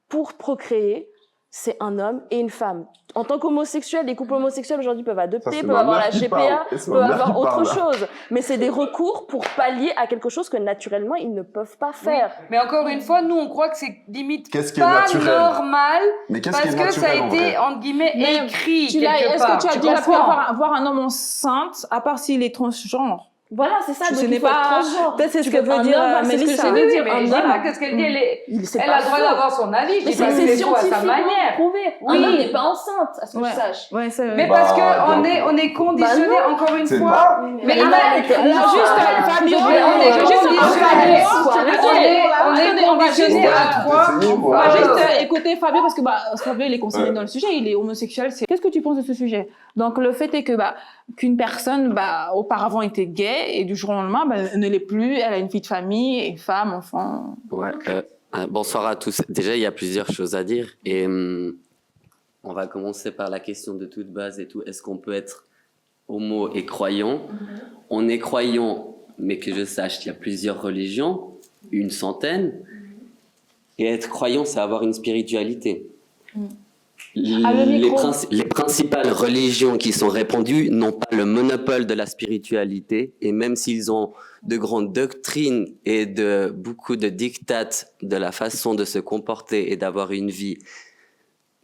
pour procréer, c'est un homme et une femme. En tant qu'homosexuel, les couples homosexuels aujourd'hui peuvent adopter, c'est peuvent ma avoir mère la qui GPA, parle. C'est ma peuvent mère qui avoir autre parle, là. chose. Mais c'est des recours pour pallier à quelque chose que naturellement ils ne peuvent pas faire. Mais encore une fois, nous on croit que c'est limite Qu'est-ce qui est pas naturel? normal Mais qu'est-ce qui parce est que ça a naturel en été vrai? entre guillemets Mais écrit Tu l'as- quelque Est-ce part. que tu as Tu déjà pu comprends? avoir un homme enceinte, à part s'il est transgenre? Voilà, c'est ça. Ce donc il n'est faut être pas. transgenre. Peut-être c'est ce Tu que peux- veut un dire homme, c'est ce que Mélissa. j'essaie Oui, de oui, dire. mais Un je dis homme. pas qu'est-ce qu'elle dit, elle C'est a pas le droit faux. d'avoir son avis. Je Mais dis pas que c'est c'est faux à sa scientifiquement manière. prouvé. Oui. Un homme n'est pas enceinte, à ce que Ouais. je sache. Ouais, c'est Mais Bah, parce que donc- on est conditionné Bah encore une C'est fois. pas. Mais non, arrête, mais non, juste, arrête. Fabio, Mais on est juste conditionné. Attendez, On est attendez, on va conditionné juste- à quoi? On va Alors, juste écouter Fabio parce que Fabio il est concerné Ouais. dans le sujet, il est homosexuel. Qu'est-ce que tu penses de ce sujet? Donc le fait est que qu'une personne auparavant était gay et du jour au lendemain ne l'est plus, elle a une vie de famille, et femme, enfant. Ouais, bonsoir à tous. Déjà, il y a plusieurs choses à dire et on va commencer par la question de toute base et tout. Est-ce qu'on peut être homo et croyant? On est croyant, mais que je sache, il y a plusieurs religions, une centaine. Et être croyant, c'est avoir une spiritualité. les principales religions qui sont répandues n'ont pas le monopole de la spiritualité, et même s'ils ont de grandes doctrines et beaucoup de dictats de la façon de se comporter et d'avoir une vie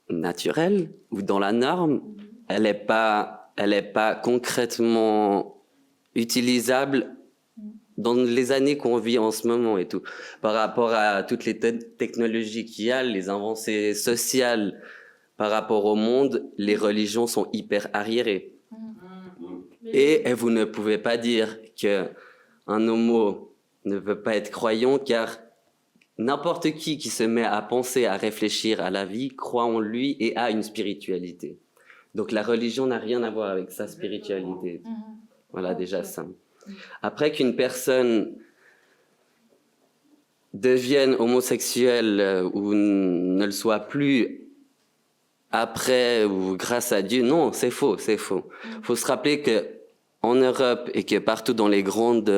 naturelle ou dans la norme, elle n'est pas concrètement utilisable dans les années qu'on vit en ce moment et tout. Par rapport à toutes les technologies qu'il y a, les avancées sociales, par rapport au monde, les religions sont hyper arriérées. Et vous ne pouvez pas dire qu'un homo ne veut pas être croyant, car n'importe qui se met à penser, à réfléchir à la vie, croit en lui et a une spiritualité. Donc la religion n'a rien à voir avec sa spiritualité. Voilà, déjà ça. Après qu'une personne devienne homosexuelle ou ne le soit plus après ou grâce à Dieu, non, c'est faux, c'est faux. Faut se rappeler que en Europe et que partout dans les grandes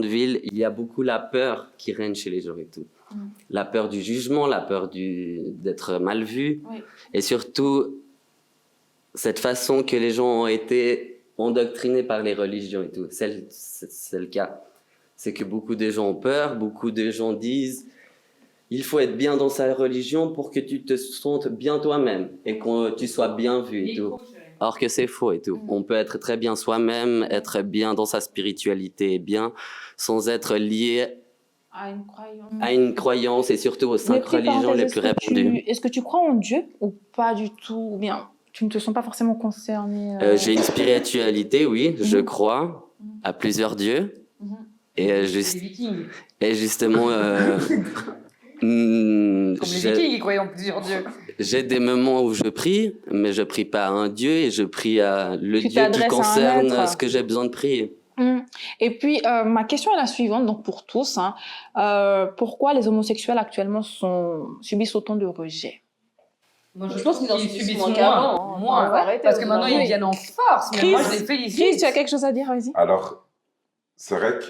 villes, il y a beaucoup la peur qui règne chez les gens et tout. La peur du jugement, la peur d'être mal vu, et surtout cette façon que les gens ont été endoctrinés par les religions et tout. C'est le cas. C'est que beaucoup de gens ont peur, beaucoup de gens disent il faut être bien dans sa religion pour que tu te sentes bien toi-même et que tu sois bien vu et tout. Alors que c'est faux et tout. On peut être très bien soi-même, être bien dans sa spiritualité et bien, sans être lié à une croyance et surtout aux 5 religions les plus répandues. Est-ce que tu crois en Dieu ou pas du tout? Ou bien tu ne te sens pas forcément concerné? J'ai une spiritualité, oui, je crois à plusieurs dieux. Et justement... Comme les Vikings, ils croyaient en plusieurs dieux. J'ai des moments où je prie, mais je prie pas à un dieu et je prie à le Dieu qui concerne ce que j'ai besoin de prier. Et puis, ma question est la suivante, donc pour tous. Pourquoi les homosexuels actuellement subissent autant de rejet? Moi, je pense qu'ils en subissent moins. Parce que maintenant, ils viennent en force. Mais moi, je les félicite. Chris, tu as quelque chose à dire? Vas-y. Alors, c'est vrai que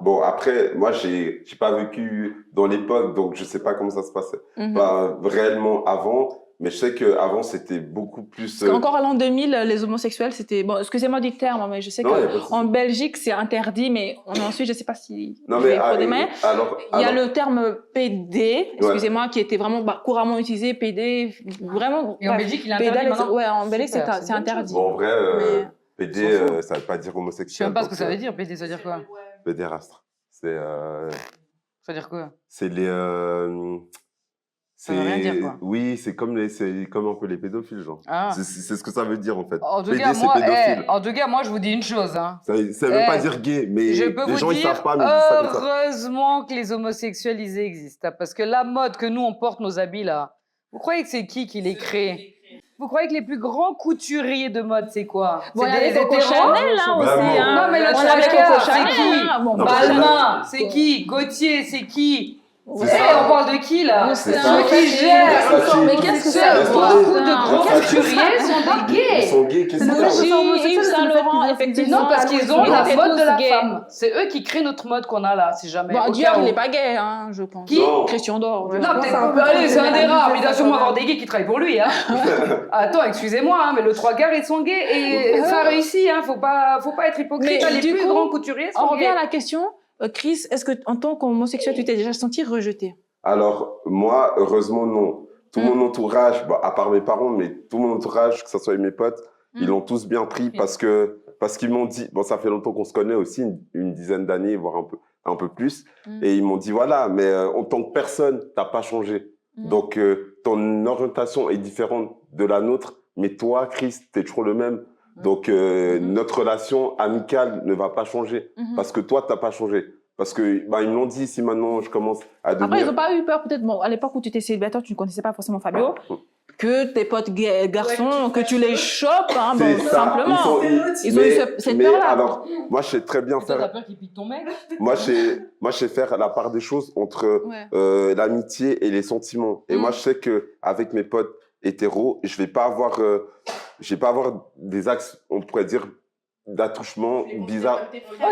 bon, après, moi, j'ai pas vécu dans l'époque, donc je sais pas comment ça se passait. Pas réellement avant, mais je sais qu'avant, c'était beaucoup plus... Parce qu'encore à l'an 2000, les homosexuels, c'était... Bon, excusez-moi du terme, mais je sais qu'en Belgique, c'est interdit, mais ensuite, je sais pas si... Non, mais il y a le terme PD, excusez-moi, qui était vraiment couramment utilisé, PD, vraiment... Et en Belgique, il est interdit maintenant? Ouais, en Belgique, c'est interdit. Bon, en vrai, PD, ça veut pas dire homosexuel. Je sais même pas ce que ça veut dire, PD, ça veut dire quoi? Pédérastre. C'est. Ça veut dire quoi? C'est les. Ça veut rien dire, quoi. Oui, c'est comme un peu les pédophiles, genre. C'est ce que ça veut dire, en fait. En tout cas, moi, je vous dis une chose. Hein. Ça veut pas dire gay, mais les gens, ils savent pas, mais ils disent ça comme ça. Heureusement que les homosexuels, ils existent. Parce que la mode que nous, on porte nos habits, là, vous croyez que c'est qui les crée? Vous croyez que les plus grands couturiers de mode, c'est quoi? C'est des Coco Chanel, là, aussi. Non, mais le tracker, c'est qui? Balmain, c'est qui? Gauthier, c'est qui? On parle de qui, là? Ceux qui gèrent. Mais qu'est-ce que c'est? Beaucoup de grands couturiers sont des gays. Ils sont gays, qu'est-ce que c'est? Yves Saint Laurent, effectivement. Non, parce qu'ils ont la mode de la femme. C'est eux qui créent notre mode qu'on a là, si jamais. Bon, Dior, il n'est pas gay, hein, je pense. Qui? Christian Dior. Non, peut-être. Allez, c'est un des rares. Il doit sûrement avoir des gays qui travaillent pour lui, hein. Attends, excusez-moi, hein, mais le 3/4, ils sont gays. Et ça réussit, hein. Faut pas être hypocrite. Les plus grands couturiers sont gays. On revient à la question. Chris, est-ce que en tant qu'homosexuel, tu t'es déjà senti rejeté? Alors, moi, heureusement, non. Tout mon entourage, à part mes parents, mais tout mon entourage, que ce soit mes potes, ils l'ont tous bien pris parce qu'ils m'ont dit, bon, ça fait longtemps qu'on se connaît aussi, une dizaine d'années, voire un peu plus, et ils m'ont dit, voilà, mais en tant que personne, t'as pas changé. Donc, ton orientation est différente de la nôtre, mais toi, Chris, t'es toujours le même. Donc, notre relation amicale ne va pas changer parce que toi, t'as pas changé. Parce que, ils me l'ont dit, si maintenant je commence à devenir... Après, ils n'ont pas eu peur, peut-être, bon, à l'époque où tu étais célibataire, tu ne connaissais pas forcément Fabio, que tes potes garçons, que tu les chopes, hein, bon, simplement. Ils ont eu cette peur-là. Alors, moi, je sais très bien faire... T'as peur qu'il pique ton mec? Moi, je sais faire la part des choses entre l'amitié et les sentiments. Et moi, je sais qu'avec mes potes hétéros, je vais pas avoir des axes, on pourrait dire, d'attouchement bizarre.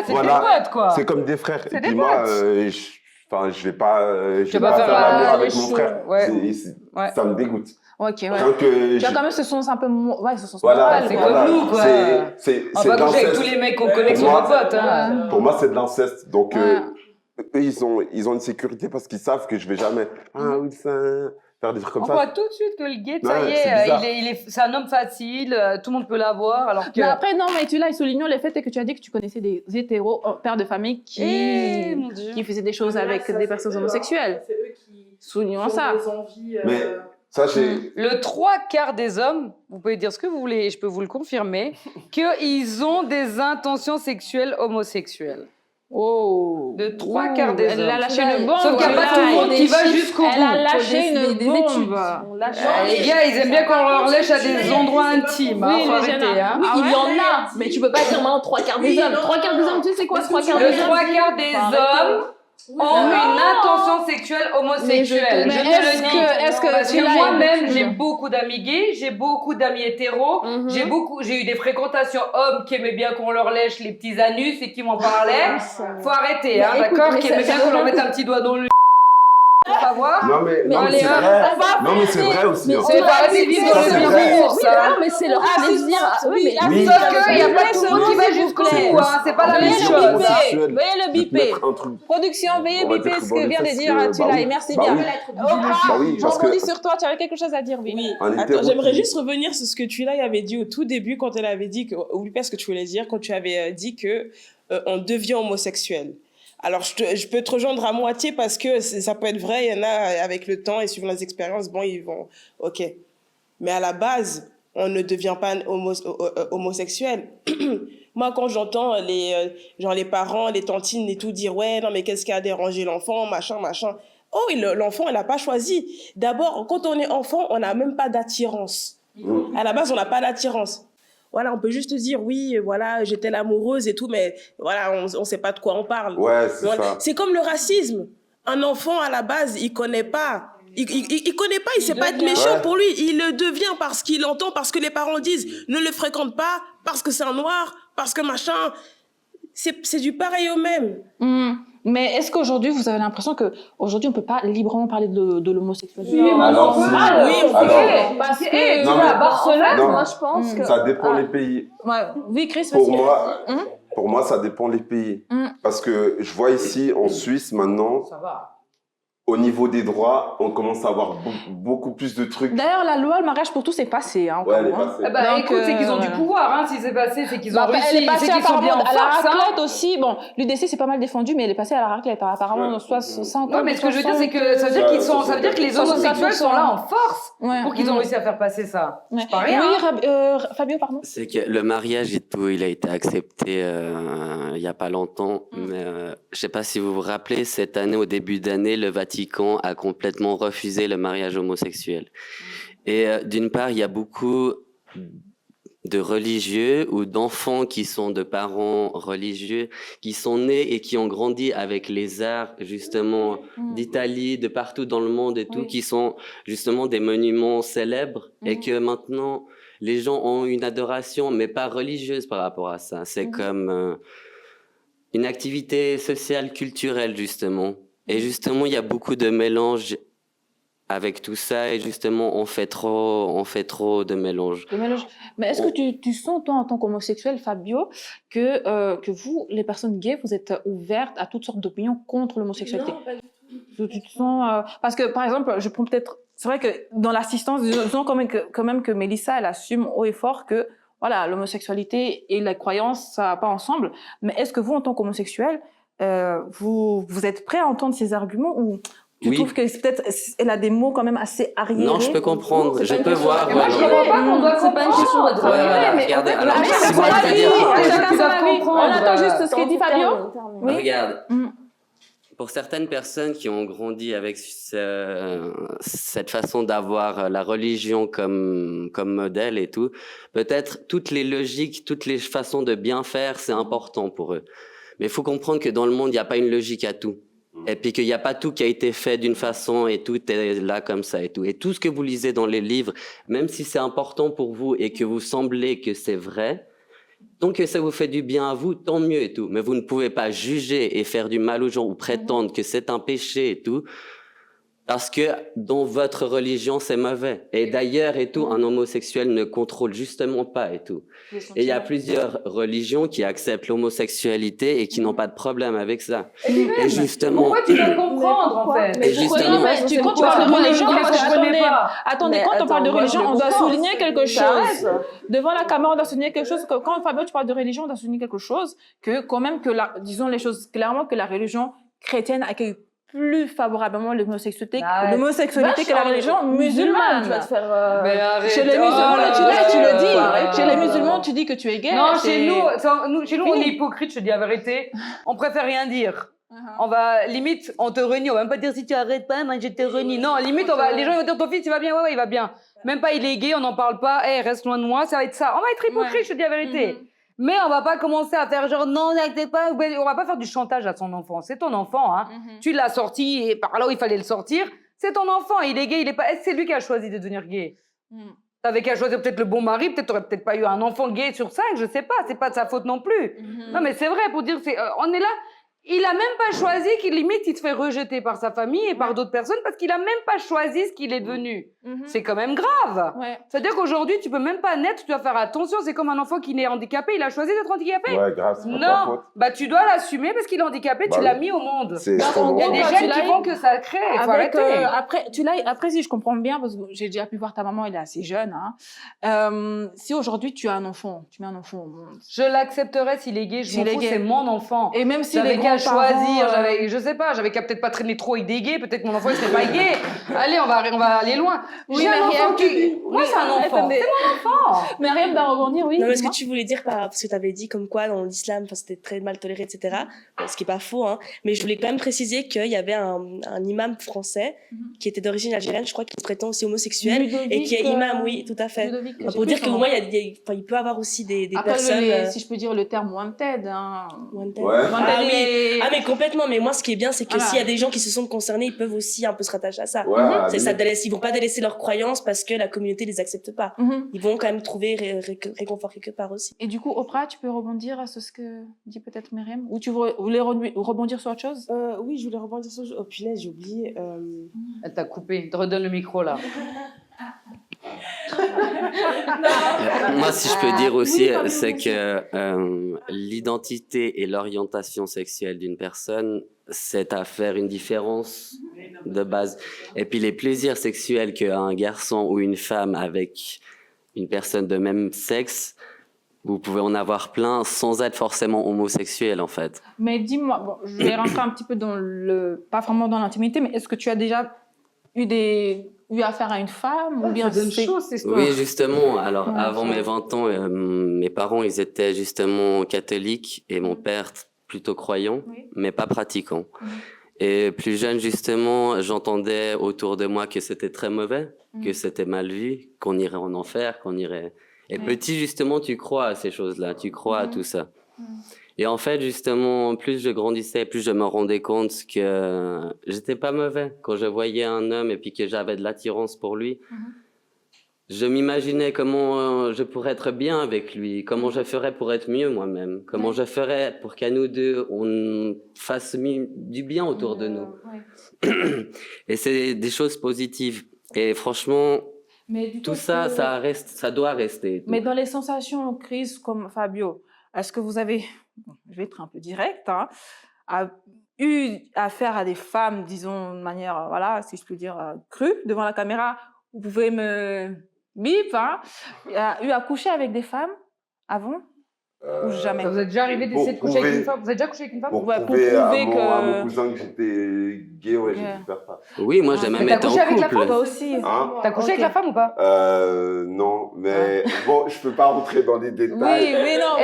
C'est des potes, quoi. C'est comme des frères. C'est et puis des moi, Enfin, je vais pas vas pas faire l'amour les avec mon choses. frère. Ouais. Ouais. Ça me dégoûte. Ok, ouais. Rien que Tu as quand même ce sens un peu... Ouais, ce sens voilà, moral, c'est quoi. comme nous, quoi. C'est On va de coucher avec l'inceste. tous les mecs qu'on connaît qui sont Pour nos moi, potes. Hein. Pour moi, c'est de l'inceste. Donc, Ouais. eux, ils ont une sécurité parce qu'ils savent que je vais jamais oui, ça, faire des trucs comme On ça. voit tout de suite que le gay, ça Ouais, y c'est est, bizarre. c'est un homme facile, tout le monde peut l'avoir, alors que... Mais après, non, mais tu l'as souligné le fait que tu as dit que tu connaissais des hétéros, pères de famille Eh, mon Dieu. qui faisaient des choses avec des personnes homosexuelles. C'est eux qui Soulignons ont ça. des envies. Mais ça, j'ai... Le 3/4 des hommes, vous pouvez dire ce que vous voulez, et je peux vous le confirmer, qu'ils ont des intentions sexuelles homosexuelles. Oh. De 3/4 des hommes. Elle a lâché une bombe. Sauf qu'il n'y a pas tout le monde qui va jusqu'au bout. Elle a lâché Faut une des bombe. études. Les gars, ils aiment bien qu'on leur lèche à des endroits intimes. Oui, Faut les arrêter, gênants. hein. Oui, Ah il y ouais en a, mais tu peux pas dire maintenant 3/4 des hommes. 3/4 des hommes, tu sais c'est quoi 3/4 Le des hommes 3/4 des hommes ont une intention sexuelle homosexuelle. Mais Je te est-ce le dis. que, Parce tu que l'as moi-même, étudié? j'ai beaucoup d'amis gays, j'ai beaucoup d'amis hétéros, j'ai eu des fréquentations hommes qui aimaient bien qu'on leur lèche les petits anus et qui m'en parlaient. Faut arrêter, hein, Mais écoute, d'accord? mais Qui ça- aimaient bien ça qu'on leur devrait- mette un petit doigt dans le pour savoir. Non, mais allez, c'est hop, vrai. on va Non, mais c'est vrai aussi. hein. C'est pas arrêter de vivre dans Ça, le c'est bien vrai. pour Oui, ça. non, mais c'est leur plaisir. Oui, mais Oui. Sauf qu'il n'y a pas tout le monde qui va s'il vous jusqu'au plaît. bout, hein. C'est pas la même Veuillez chose. le hein. biper. Veuillez le De te biper. mettre un truc. Production, veuillez On va biper dire ce dans que les vient de fesses, dire bah Atulaï. oui. Merci Bah bien. oui. Oprah, Bah oui, on parce que- rebondit sur toi. Tu avais quelque chose à dire, oui. Un Attends, hétéro j'aimerais qui- juste revenir sur ce que tu avait dit au tout début quand elle avait dit que, oublie pas ce que tu voulais dire, quand tu avais dit que on devient homosexuel. Alors, je peux te rejoindre à moitié parce que ça peut être vrai, il y en a avec le temps et suivant les expériences, bon, ils vont, ok. Mais à la base, on ne devient pas homosexuel. Moi, quand j'entends les parents, les tantines et tout dire, ouais, non, mais qu'est-ce qui a dérangé l'enfant, machin, machin. Oh, l'enfant, elle n'a pas choisi. D'abord, quand on est enfant, on n'a même pas d'attirance. À la base, on n'a pas d'attirance. Voilà, on peut juste dire, oui, voilà, j'étais l'amoureuse et tout, mais voilà, on ne sait pas de quoi on parle. Ouais, c'est Voilà. ça. C'est comme le racisme. Un enfant, à la base, il connaît pas. Il connaît pas, il sait pas être méchant Ouais. pour lui. Il le devient parce qu'il entend, parce que les parents disent, ne le fréquente pas, parce que c'est un noir, parce que machin. C'est du pareil au même. Mais est-ce qu'aujourd'hui, vous avez l'impression qu'aujourd'hui, on ne peut pas librement parler de l'homosexualité? Alors, si. Oui, on peut. Alors, Parce Tu que... Non, vois, à mais- Barcelone, non. moi je pense que... ça dépend les pays. Ouais. Oui, Chris, Pour vas-y. moi, ça dépend les pays. Parce que je vois ici, en Suisse, maintenant, Ça va. au niveau des droits, on commence à avoir beaucoup plus de trucs. D'ailleurs, la loi, le mariage pour tous est passée. Hein, Ouais, elle est encore, hein. passée. Eh ben, Donc, écoute, c'est qu'ils ont du voilà. pouvoir, hein, si c'est passé, c'est qu'ils ont Bah, réussi, elle est passée c'est qu'ils sont bien apparemment en à la force, hein. raclette aussi. Bon, l'UDC c'est pas mal défendu, mais elle est passée à la raclette. Apparemment, Ouais. 60 Ouais, mais ce que je veux dire, c'est que ça veut dire qu'ils sont, ça veut dire que les homosexuels sont là en force pour qu'ils ont réussi à faire passer ça. Ouais. C'est pas rien. Oui, Fabio, pardon. C'est que le mariage et tout, il a été accepté il y a pas longtemps. Mais je sais pas si vous vous rappelez, cette année, au début d'année, le Vatican a complètement refusé le mariage homosexuel. Et d'une part, il y a beaucoup de religieux ou d'enfants qui sont de parents religieux, qui sont nés et qui ont grandi avec les arts justement d'Italie, de partout dans le monde et tout, qui sont justement des monuments célèbres et que maintenant les gens ont une adoration mais pas religieuse par rapport à ça. C'est comme une activité sociale, culturelle justement. Et justement, il y a beaucoup de mélange avec tout ça et justement on fait trop de mélange. Mais est-ce que tu sens, toi, en tant qu'homosexuel, Fabio, que vous, les personnes gays, vous êtes ouvertes à toutes sortes d'opinions contre l'homosexualité? Tu te sens... parce que, par exemple, je prends peut-être... C'est vrai que dans l'assistance, disons quand même que Mélissa, elle assume haut et fort que voilà, l'homosexualité et la croyance, ça va pas ensemble. Mais est-ce que vous, en tant qu'homosexuel, vous êtes prêt à entendre ces arguments ou tu trouves que peut-être elle a des mots quand même assez arriérés? Non, je peux comprendre, je peux voir. Moi, je comprends pas qu'on doit C'est pas une question de Ouais, travail. voilà, mais regardez, on alors, chacun si son moi je peux avis, dire chacun son avis. comprendre. On attend juste ce que dit Fabio. Oui. Regarde, pour certaines personnes qui ont grandi avec cette façon d'avoir la religion comme modèle et tout, peut-être toutes les logiques, toutes les façons de bien faire, c'est important pour eux. Mais il faut comprendre que dans le monde, il n'y a pas une logique à tout. Et puis qu'il n'y a pas tout qui a été fait d'une façon et tout est là comme ça et tout. Et tout ce que vous lisez dans les livres, même si c'est important pour vous et que vous semblez que c'est vrai, tant que ça vous fait du bien à vous, tant mieux et tout. Mais vous ne pouvez pas juger et faire du mal aux gens ou prétendre que c'est un péché et tout. Parce que dans votre religion, c'est mauvais. Et d'ailleurs, et tout, un homosexuel ne contrôle justement pas et tout. Et il y a plusieurs religions qui acceptent l'homosexualité et qui n'ont pas de problème avec ça. Et justement... Pourquoi tu dois comprendre, en fait? Et justement... Quand tu parles de religion, parce que je connais pas. Attendez, quand on parle de religion, on doit souligner quelque chose. Devant la caméra, on doit souligner quelque chose. Quand Fabio, tu parles de religion, on doit souligner quelque chose. Que quand même, disons les choses clairement, que la religion chrétienne accueille plus favorablement l'homosexualité que la religion musulmane. Tu vas te faire... Mais arrête. Chez les musulmans, tu le dis. Chez les musulmans, tu dis que tu es gay. Non, chez nous, on est hypocrite, je te dis la vérité. On préfère rien dire. On va, limite, on te renie. On va même pas dire si tu arrêtes pas, moi je te renie. Non, limite, les gens vont dire ton fils, il va bien, ouais, il va bien. Même pas, il est gay, on n'en parle pas. Reste loin de moi, ça va être ça. On va être hypocrite, je te dis la vérité. Mais on va pas commencer à faire genre non, n'acceptez pas. On va pas faire du chantage à son enfant. C'est ton enfant, hein. Tu l'as sorti et par là où il fallait le sortir. C'est ton enfant. Il est gay, il est pas. C'est lui qui a choisi de devenir gay. T'avais qu'à choisir peut-être le bon mari. Peut-être t'aurais peut-être pas eu un enfant gay sur 5. Je sais pas. C'est pas de sa faute non plus. Non, mais c'est vrai pour dire on est là. Il a même pas choisi qu'il limite il te fait rejeter par sa famille et par d'autres personnes parce qu'il a même pas choisi ce qu'il est devenu. C'est quand même grave. C'est-à-dire qu'aujourd'hui tu peux même pas naître, tu dois faire attention. C'est comme un enfant qui naît handicapé, il a choisi d'être handicapé. Ouais, grave, c'est pas ta Non, faute. bah tu dois l'assumer parce qu'il est handicapé, tu l'as mis au monde. C'est Il y a des gènes qui font que ça crée. Il faut arrêter. Après, si je comprends bien, parce que j'ai déjà pu voir ta maman, elle est assez jeune. Si aujourd'hui tu as un enfant, tu mets un enfant au monde. Je l'accepterais s'il est gay, je m'en fous, c'est mon enfant. Et même si j'avais qu'à choisir, je sais pas, j'avais qu'à peut-être pas traîner trop avec des gays, peut-être mon enfant il serait pas gay. Allez, on va aller loin. Oui, j'ai un enfant qui... Moi, c'est un enfant. C'est mon enfant. Mais Mariam d'en rebondir, oui. Non, mais ce que tu voulais dire, parce que tu avais dit comme quoi dans l'islam, c'était très mal toléré, etc. Ce qui est pas faux, hein. Mais je voulais quand même préciser qu'il y avait un imam français qui était d'origine algérienne, je crois, qui se prétend aussi homosexuel et qui est imam, oui, tout à fait. Pour dire qu'au moins, il peut avoir aussi des personnes. Si je peux dire le terme wanted. Wanted. Ouais. Ah, mais complètement. Mais moi, ce qui est bien, c'est que s'il y a des gens qui se sentent concernés, ils peuvent aussi un peu se rattacher à ça. C'est ça, ils vont pas délaisser leurs croyances parce que la communauté les accepte pas. Ils vont quand même trouver réconfort quelque part aussi. Et du coup, Oprah, tu peux rebondir sur ce que dit peut-être Myriam, ou tu voulais rebondir sur autre chose? Oui, je voulais rebondir sur... Oh punaise, j'ai oublié. Elle t'a coupé. Te redonne le micro là. Moi, si je peux dire aussi, c'est que l'identité et l'orientation sexuelle d'une personne, c'est à faire une différence de base. Et puis les plaisirs sexuels qu'un garçon ou une femme avec une personne de même sexe, vous pouvez en avoir plein sans être forcément homosexuel, en fait. Mais dis-moi, bon, je vais rentrer un petit peu dans pas vraiment dans l'intimité, mais est-ce que tu as déjà eu affaire à une femme ou bien c'est une chose, c'est Oui, justement. Alors, avant mes 20 ans, mes parents, ils étaient justement catholiques et mon père plutôt croyant, mais pas pratiquant. Et plus jeune, justement, j'entendais autour de moi que c'était très mauvais, que c'était mal vu, qu'on irait en enfer, qu'on irait... Et petit, justement, tu crois à ces choses-là, tu crois à tout ça. Et en fait, justement, plus je grandissais, plus je me rendais compte que j'étais pas mauvais. Quand je voyais un homme et puis que j'avais de l'attirance pour lui, je m'imaginais comment je pourrais être bien avec lui, comment je ferais pour être mieux moi-même, comment je ferais pour qu'à nous deux, on fasse du bien autour de nous. Et c'est des choses positives. Et franchement... Mais tout ça, ça doit rester. Mais dans les sensations en crise comme Fabio, est-ce que vous avez, je vais être un peu direct, eu affaire à des femmes, disons, de manière, voilà, si je peux dire, crue, devant la caméra? Vous pouvez me bip, eu à coucher avec des femmes avant? Ou jamais? Ça vous est déjà arrivé d'essayer de coucher avec une femme? Vous avez déjà couché avec une femme? Pour prouver à mon cousin que j'étais gay, j'ai dû faire ça. Oui, moi j'ai même été en couple. T'as couché avec la femme? Toi aussi. T'as couché avec la femme ou pas? Non, mais bon, je peux pas rentrer dans les détails. Oui, non.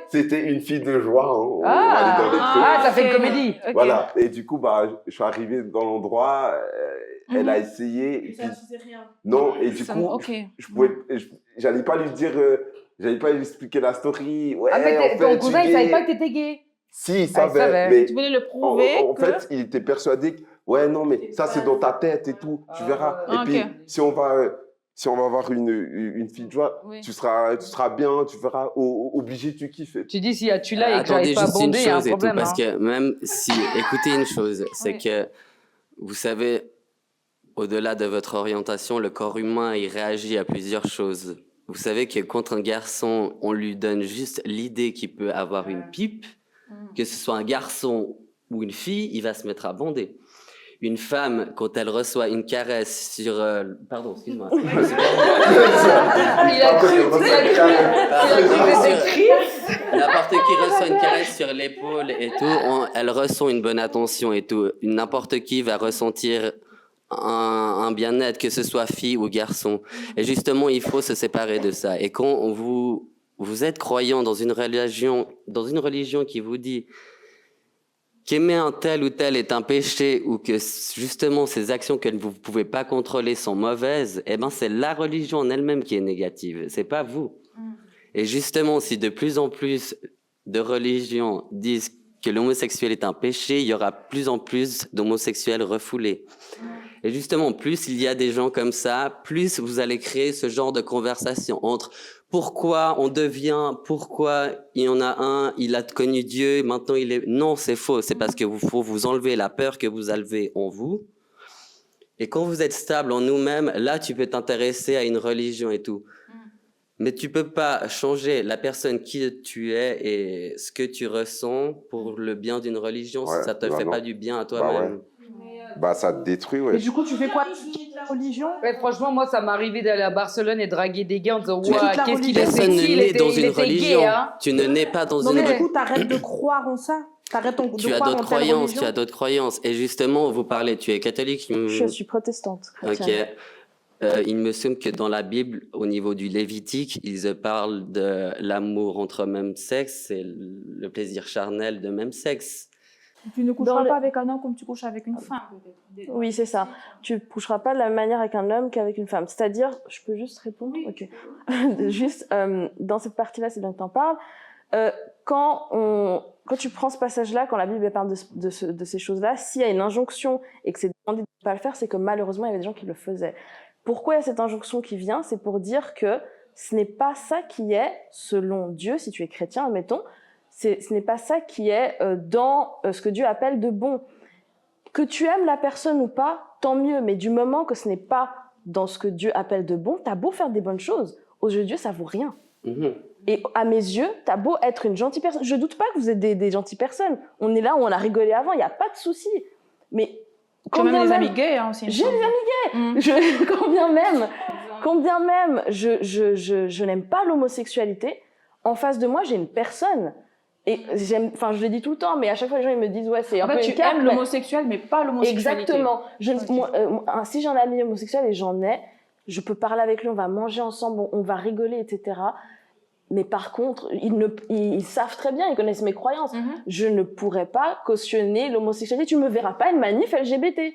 C'était une fille de joie. T'as fait une comédie. Voilà, et du coup, je suis arrivé dans l'endroit, elle a essayé. Et puis, non, et du coup, j'allais pas lui dire... J'allais pas lui expliquer la story. Ouais, mais ton cousin, il savait pas que t'étais gay. Si, il savait. Mais tu voulais le prouver. En fait, il était persuadé que, ouais, non, mais ça, c'est dans ta tête et tout. Tu verras. Et puis, si on va si on va voir une fille de joie, Oui. tu seras bien, tu verras, obligé de kiffer. Tu dis, s'il y a tu là et que Attendez j'arrive pas à juste une bonder, il y a un chose et tout, problème. parce Hein. que même si, écoutez une chose, c'est Oui. que, vous savez, au-delà de votre orientation, le corps humain, il réagit à plusieurs choses. Vous savez que quand un garçon, on lui donne juste l'idée qu'il peut avoir une pipe, que ce soit un garçon ou une fille, il va se mettre à bander. Une femme, quand elle reçoit une caresse sur... Pardon, excuse-moi. Il a cru que c'était Chris. N'importe qui reçoit une caresse sur l'épaule et tout, elle ressent une bonne attention et tout. N'importe qui va ressentir un bien-être, que ce soit fille ou garçon. Et justement, il faut se séparer de ça. Et quand vous êtes croyant dans une religion qui vous dit qu'aimer un tel ou tel est un péché, ou que justement ces actions que vous ne pouvez pas contrôler sont mauvaises, eh ben c'est la religion en elle-même qui est négative, c'est pas vous. Et justement, si de plus en plus de religions disent que l'homosexuel est un péché, il y aura plus en plus d'homosexuels refoulés. Et justement, plus il y a des gens comme ça, plus vous allez créer ce genre de conversation entre pourquoi on devient, pourquoi il y en a un, il a connu Dieu, maintenant il est... Non, c'est faux, c'est parce que faut vous enlever la peur que vous avez en vous. Et quand vous êtes stable en nous-mêmes, là, tu peux t'intéresser à une religion et tout. Mais tu peux pas changer la personne qui tu es et ce que tu ressens pour le bien d'une religion si ça te fait pas du bien à toi-même. Bah, ça te détruit, ouais. Et du coup, tu fais quoi? Tu quittes la religion? Ouais, franchement, moi, ça m'est arrivé d'aller à Barcelone et draguer des gars en disant Tu quittes ouah, la qu'est-ce qu'il est religion. Personne ne sexy, naît dans il une était religion. gay, hein. Tu ne nais pas dans Non, une mais du religion. coup, t'arrêtes de croire en ça. T'arrêtes de Tu as croire en d'autres telle croyances, religion. tu as d'autres croyances. Et justement, vous parlez, tu es catholique? Je suis protestante. Ok. chrétienne. Il me semble que dans la Bible, au niveau du Lévitique, ils parlent de l'amour entre même sexe et le plaisir charnel de même sexe. Tu ne coucheras Dans le- pas avec un homme comme tu couches avec une femme, peut-être. Oui, c'est ça. Tu ne coucheras pas de la même manière avec un homme qu'avec une femme. C'est-à-dire, je peux juste répondre? Ok. Juste, dans cette partie-là, c'est bien que tu en parles. Quand tu prends ce passage-là, quand la Bible parle de ces choses-là, s'il y a une injonction et que c'est demandé de ne pas le faire, c'est que malheureusement, il y avait des gens qui le faisaient. Pourquoi il y a cette injonction qui vient? C'est pour dire que ce n'est pas ça qui est, selon Dieu, si tu es chrétien, admettons, ce n'est pas ça qui est dans ce que Dieu appelle de bon. Que tu aimes la personne ou pas, tant mieux, mais du moment que ce n'est pas dans ce que Dieu appelle de bon, t'as beau faire des bonnes choses, aux yeux de Dieu, ça vaut rien. Et à mes yeux, t'as beau être une gentille personne, je doute pas que vous êtes des gentilles personnes, on est là, on a rigolé avant, il n'y a pas de souci, mais Tu as même des amis gays, hein, aussi. j'ai des amis gays, combien même je n'aime pas l'homosexualité, en face de moi, j'ai une personne. Et j'aime, enfin, je le dis tout le temps, mais à chaque fois, les gens ils me disent, ouais, c'est un peu tu une carte, aimes mais- l'homosexuel, mais pas l'homosexualité. Exactement. Si j'ai un ami homosexuel, et j'en ai, je peux parler avec lui, on va manger ensemble, on va rigoler, etc. Mais par contre, ils savent très bien, ils connaissent mes croyances. Je ne pourrais pas cautionner l'homosexualité. Tu me verras pas une manif LGBT.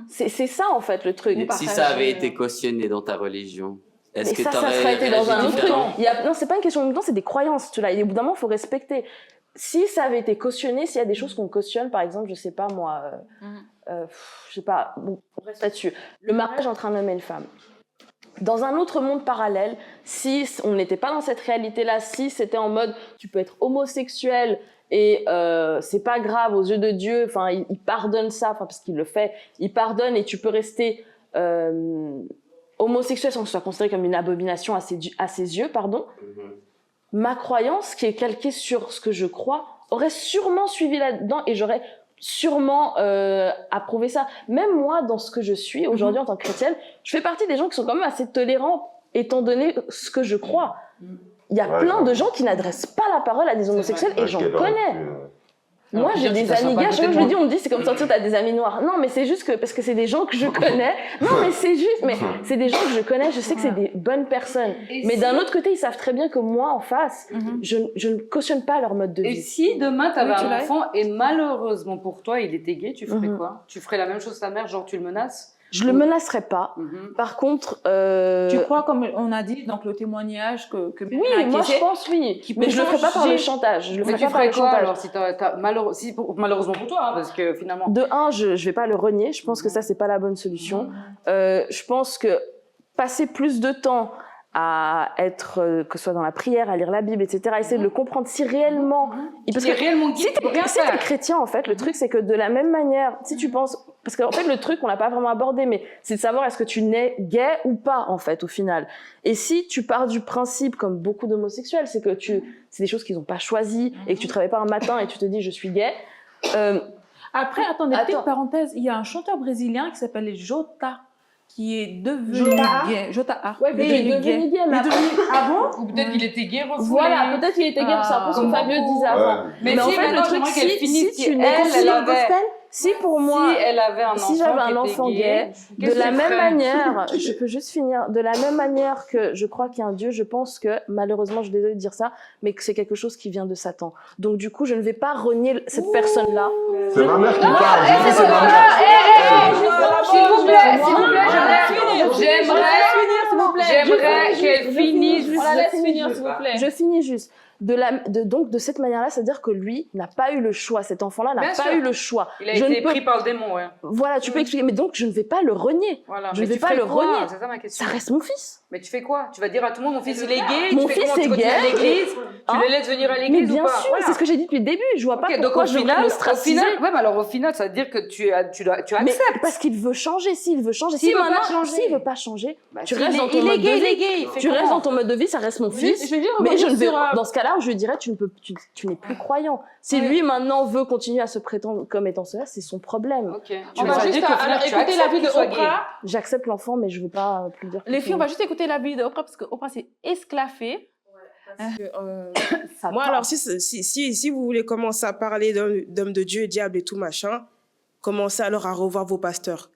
C'est ça, en fait, le truc. Si ça avait été cautionné dans ta religion, est-ce Mais que ça t'aurais serait été dans un réagi autre truc. différemment? Non, c'est pas une question de même temps, c'est des croyances. Tu l'as. Et au bout d'un moment, il faut respecter. Si ça avait été cautionné, s'il y a des choses qu'on cautionne, par exemple, je sais pas moi, je sais pas, bon, on reste là-dessus. Le mariage entre un homme et une femme. Dans un autre monde parallèle, si on n'était pas dans cette réalité-là, si c'était en mode tu peux être homosexuel et c'est pas grave aux yeux de Dieu, enfin il pardonne ça, enfin parce qu'il le fait, il pardonne et tu peux rester homosexuel sans que ce soit considéré comme une abomination à ses yeux, pardon. Ma croyance, qui est calquée sur ce que je crois, aurait sûrement suivi là-dedans et j'aurais sûrement approuvé ça. Même moi, dans ce que je suis aujourd'hui en tant que chrétienne, je fais partie des gens qui sont quand même assez tolérants étant donné ce que je crois. Il y a plein de gens qui n'adressent pas la parole à des homosexuels et j'en connais. Moi, j'ai des amis gays, je me dis, on me dit, c'est comme sortir, t'as des amis noirs. Non, mais c'est juste que, parce que c'est des gens que je connais. Non, mais c'est juste, mais c'est des gens que je connais, je sais que c'est des bonnes personnes. Mais d'un autre côté, ils savent très bien que moi, en face, je ne cautionne pas leur mode de vie. Et si demain, t'avais tu un l'as enfant et malheureusement pour toi, il était gay, tu ferais quoi? Tu ferais la même chose que ta mère, genre tu le menaces? Je le menacerai pas. Par contre, Tu crois, comme on a dit, donc le témoignage que oui, moi je pense oui. Mais je le ferai pas par le chantage. Je le Mais ferai tu pas par le ferais quoi chantage. alors si malheureusement pour toi, hein, parce que finalement. De un, je vais pas le renier. Je pense que ça c'est pas la bonne solution. Je pense que passer plus de temps à être, que ce soit dans la prière, à lire la Bible, etc., essayer de le comprendre si réellement... Parce que si t'es chrétien, en fait, le truc, c'est que de la même manière, si tu penses... Parce qu'en fait, le truc, on l'a pas vraiment abordé, mais c'est de savoir est-ce que tu nais gay ou pas, en fait, au final. Et si tu pars du principe, comme beaucoup d'homosexuels, c'est que c'est des choses qu'ils n'ont pas choisies, et que tu travailles pas un matin et tu te dis « je suis gay », Après, attendez, petite parenthèse, il y a un chanteur brésilien qui s'appelle Jota, qui est devenu gay. Jota. Ouais, mais il est devenu gay, mais après... Ah bon? Ou peut-être qu'il était gay refoulé. Voilà, peut-être qu'il était gay, c'est un peu ce que Fabio disait avant. Mais en si, fait, maintenant, le truc, j'aimerais qu'elle finisse, si tu n'es elle avait... si pour moi, si elle avait un enfant, si j'avais un enfant gay, de la même manière, je peux juste finir, de la même manière que je crois qu'il y a un Dieu, je pense que, malheureusement, je suis désolée de dire ça, mais que c'est quelque chose qui vient de Satan. Donc du coup, je ne vais pas renier cette personne-là. C'est ma mère qui parle. J'ai dit c'est ma mère. S'il vous plaît, j'aimerais qu'elle finisse. On la laisse finir, s'il vous plaît. Je finis juste. Donc, de cette manière-là, c'est-à-dire que lui n'a pas eu le choix. Cet enfant-là n'a pas eu le choix. Il a été pris par le démon, ouais. Voilà, tu peux expliquer. Mais donc, je ne vais pas le renier. Voilà. Je ne vais pas le renier. C'est ça ma question. Ça reste mon fils. Mais tu fais quoi? Tu vas dire à tout le monde, mon fils il est gay? Mon fils est gay. À l'église? Tu le laisses venir à l'église ou pas? Mais bien sûr, c'est ce que j'ai dit depuis le début. Je vois pas pourquoi je devrais l'ostraciser. Ouais, mais alors au final, ça veut dire que tu acceptes. Mais parce qu'il veut changer. S'il veut changer. S'il veut pas changer, tu restes dans ton mode de vie. Tu restes dans ton mode de vie, ça reste mon fils. Mais je ne vais pas. Dans ce cas-là, je lui dirais, tu n'es plus croyant. Si lui maintenant veut continuer à se prétendre comme étant cela, c'est son problème. On va juste écouter l'avis de Oprah. J'accepte l'enfant, mais je veux pas plus dire. Les filles, on va juste écouter l'avis de Oprah parce que Oprah s'est esclaffée. Moi, alors, si vous voulez commencer à parler d'hommes de Dieu, diable et tout machin, commencez alors à revoir vos pasteurs.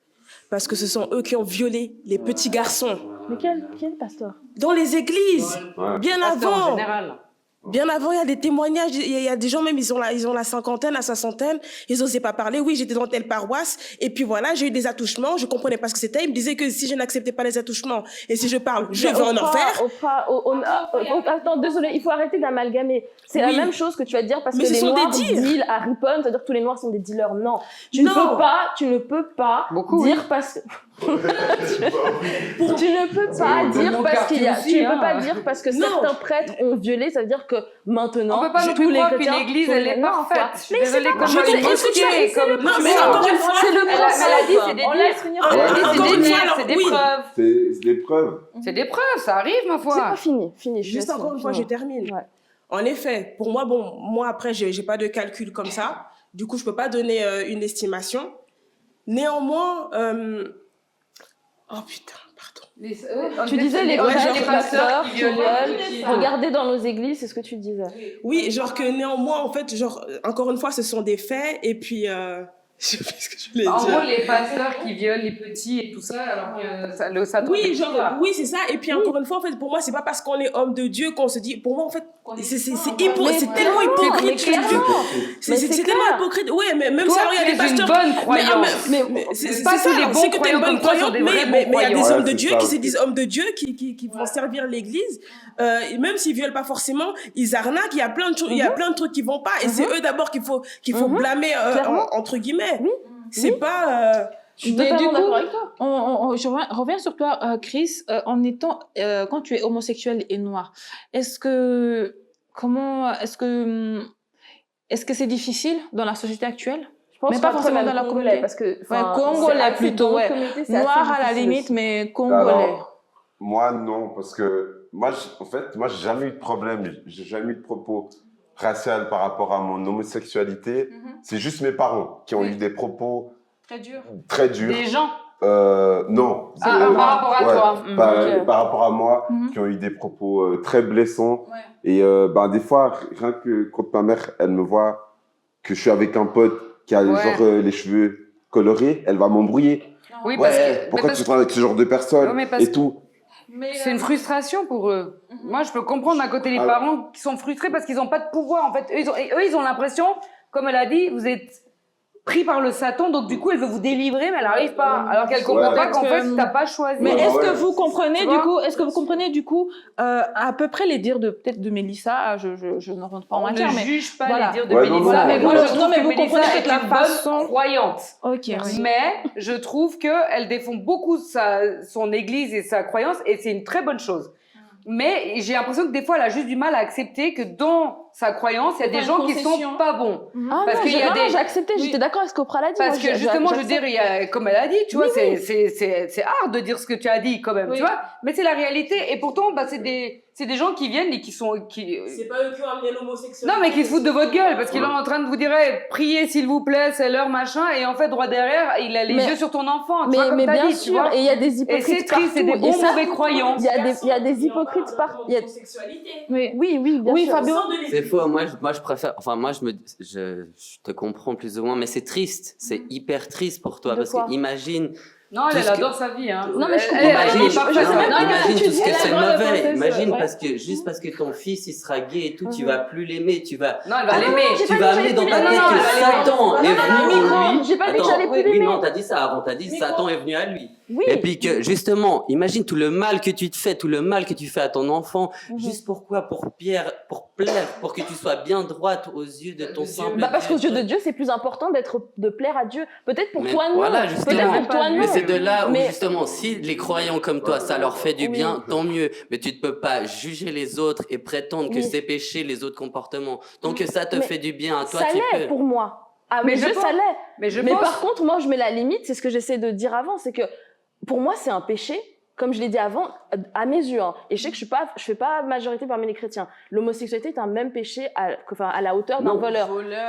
Parce que ce sont eux qui ont violé les petits garçons. Mais quel pasteur? Dans les églises, bien avant. En général. Bien avant, il y a des témoignages, il y a des gens même, ils ont la cinquantaine, la soixantaine, ils n'osaient pas parler. Oui, j'étais dans telle paroisse, et puis voilà, j'ai eu des attouchements, je comprenais pas ce que c'était. Ils me disaient que si je n'acceptais pas les attouchements, et si je parle, je vais en enfer. Attends, désolé, il faut arrêter d'amalgamer. C'est la même chose que tu vas dire parce que les noirs dealent à Ripon, c'est-à-dire que tous les noirs sont des dealers. Non. Tu ne peux pas dire parce que... tu ne peux pas dire parce qu'il y a... Tu ne peux pas dire parce que certains prêtres ont violé, ça veut dire que maintenant, on peut pas tous les chrétiens... Une église, elle est parfaite. Je suis désolée, comme une mosquée, comme... Non, mais encore une fois... C'est le principe. On laisse finir. C'est des preuves. C'est des preuves. C'est des preuves, ça arrive, ma foi. C'est pas fini. Juste encore une fois, je termine. En effet, pour moi, moi après, j'ai pas de calcul comme ça. Du coup, je peux pas donner une estimation. Néanmoins, oh putain, pardon. Tu disais les pasteurs qui veulent regarder dans nos églises, c'est ce que tu disais. Oui, genre que néanmoins, en fait, genre, encore une fois, ce sont des faits, et puis, je sais pas ce que je voulais dire. En gros, les pasteurs qui violent les petits et tout ça, alors que ça oui, genre, oui, c'est ça. Et puis, encore une fois, en fait, pour moi, c'est pas parce qu'on est homme de Dieu qu'on se dit, pour moi, en fait, c'est tellement hypocrite. C'est tellement hypocrite. Oui, mais même toi, il y a des pasteurs. Toi, tu es une bonne croyante. C'est pas ça, tous les bons que t'es une bonne croyante, mais il y a des hommes de Dieu ça, qui se disent hommes de Dieu, qui vont servir l'église. Même s'ils violent pas forcément, ils arnaquent. Il y a plein de choses, il y a plein de trucs qui vont pas. Et c'est eux d'abord qu'il faut blâmer, entre guillemets. C'est pas... Mais du coup, je reviens sur toi, Chris, quand tu es homosexuel et noir, est-ce que c'est difficile dans la société actuelle? Je pense mais pas forcément dans la communauté, parce que congolais plutôt, noir à la limite, mais congolais. Alors, moi non, parce que moi j'ai jamais eu de problème, j'ai jamais eu de propos racial par rapport à mon homosexualité. C'est juste mes parents qui ont eu des propos très durs. Des gens? Non. Par rapport à toi. Par rapport à moi, qui ont eu des propos très blessants. Et des fois, rien que quand ma mère, elle me voit que je suis avec un pote qui a les cheveux colorés, elle va m'embrouiller. Oui, pourquoi tu parles avec ce genre de personnes et tout. C'est une frustration pour eux. Moi, je peux comprendre d'un côté les parents qui sont frustrés parce qu'ils n'ont pas de pouvoir. En fait, eux, ils ont l'impression, comme elle a dit, vous êtes pris par le Satan, donc du coup, elle veut vous délivrer, mais elle n'arrive pas. Alors qu'elle comprend Ouais. pas qu'en Peut-être fait, que- t'as pas choisi. Mais Ouais, est-ce ouais. que vous comprenez Tu du vois coup, à peu près les dires de peut-être de Mélissa, je ne rentre pas en On matière, ne mais juge pas voilà. les dires de Ouais, non, Mélissa, non, mais moi, non, je trouve non, mais que vous Mélissa comprenez est peut-être la une façon- bonne croyante. ok. Mais je trouve qu'elle défend beaucoup son église et sa croyance, et c'est une très bonne chose. Mais j'ai l'impression que des fois, elle a juste du mal à accepter que dans sa croyance, il y a Faut des faire gens une qui sont concession. pas bons. Ah Parce non, qu'il y a des- j'ai accepté, Oui. j'étais d'accord avec ce qu'Oprah l'a dit. Parce moi, que j'ai- justement, je veux j'accepte. dire, il y a, comme elle a dit, tu vois, c'est hard de dire ce que tu as dit quand même, Oui. tu vois. Mais c'est la réalité. Et pourtant, bah, c'est des gens qui viennent et qui sont, C'est pas eux qui ont amené l'homosexualité. non, mais qui se foutent de votre gueule parce qu'il est en train de vous dire, hey, priez s'il vous plaît, c'est l'heure machin. Et en fait, droit derrière, il a les Mais- yeux sur ton enfant. Tu vois, comme Mais t'as bien dit, tu sûr, vois. et il y a des Et hypocrites c'est triste, c'est des partout, et bons ça, mauvais croyants. il y a des hypocrites partout. Il y a- Oui. Oui, bien Oui, sûr. Fabio. C'est faux. Moi, je préfère. Enfin, moi, je te comprends plus ou moins, mais c'est triste. C'est hyper triste pour toi De parce quoi que imagine. Non, Tout elle ce que- adore sa vie, hein. Non, mais je comprends Elle pas, Imagine, est je- parfaite. je sais même non, pas imagine ce que tout tu ce dis. que Elle a c'est le droit de mauvais. penser ça, Imagine ouais. parce que juste parce que ton fils il sera gay et tout, tu vas plus l'aimer, tu vas. Non, elle va Ah non, l'aimer. j'ai Tu pas vas dit amener que dans ta j'allais tête plus que l'aimer. Satan est venu en lui. J'ai pas dit que j'allais plus oui, l'aimer. non, t'as dit ça avant, t'as dit Satan est venu à lui. Oui. Et puis que justement, imagine tout le mal que tu te fais, tout le mal que tu fais à ton enfant, juste pourquoi? Pour plaire, pour que tu sois bien droite aux yeux de ton simple Bah parce qu'aux Dieu. yeux de Dieu, c'est plus important de plaire à Dieu. Peut-être pour Mais toi non. voilà, Peut-être justement. pour toi non. Mais c'est de là où Mais- justement, si les croyants comme toi, ça leur fait du Oui. bien, tant mieux. Mais tu ne peux pas juger les autres et prétendre que Oui. c'est péché les autres comportements. Tant que ça te Mais fait du bien à toi, Ça tu l'est peux. pour moi. À Mais mes je yeux, pense- ça l'est. Mais je Mais pense. par contre, moi, je mets la limite, c'est ce que j'essaie de dire avant, c'est que pour moi, c'est un péché. Comme je l'ai dit avant, à mes yeux, hein. Et je sais que je fais pas majorité parmi les chrétiens. L'homosexualité est un même péché à la hauteur d'un Non. voleur.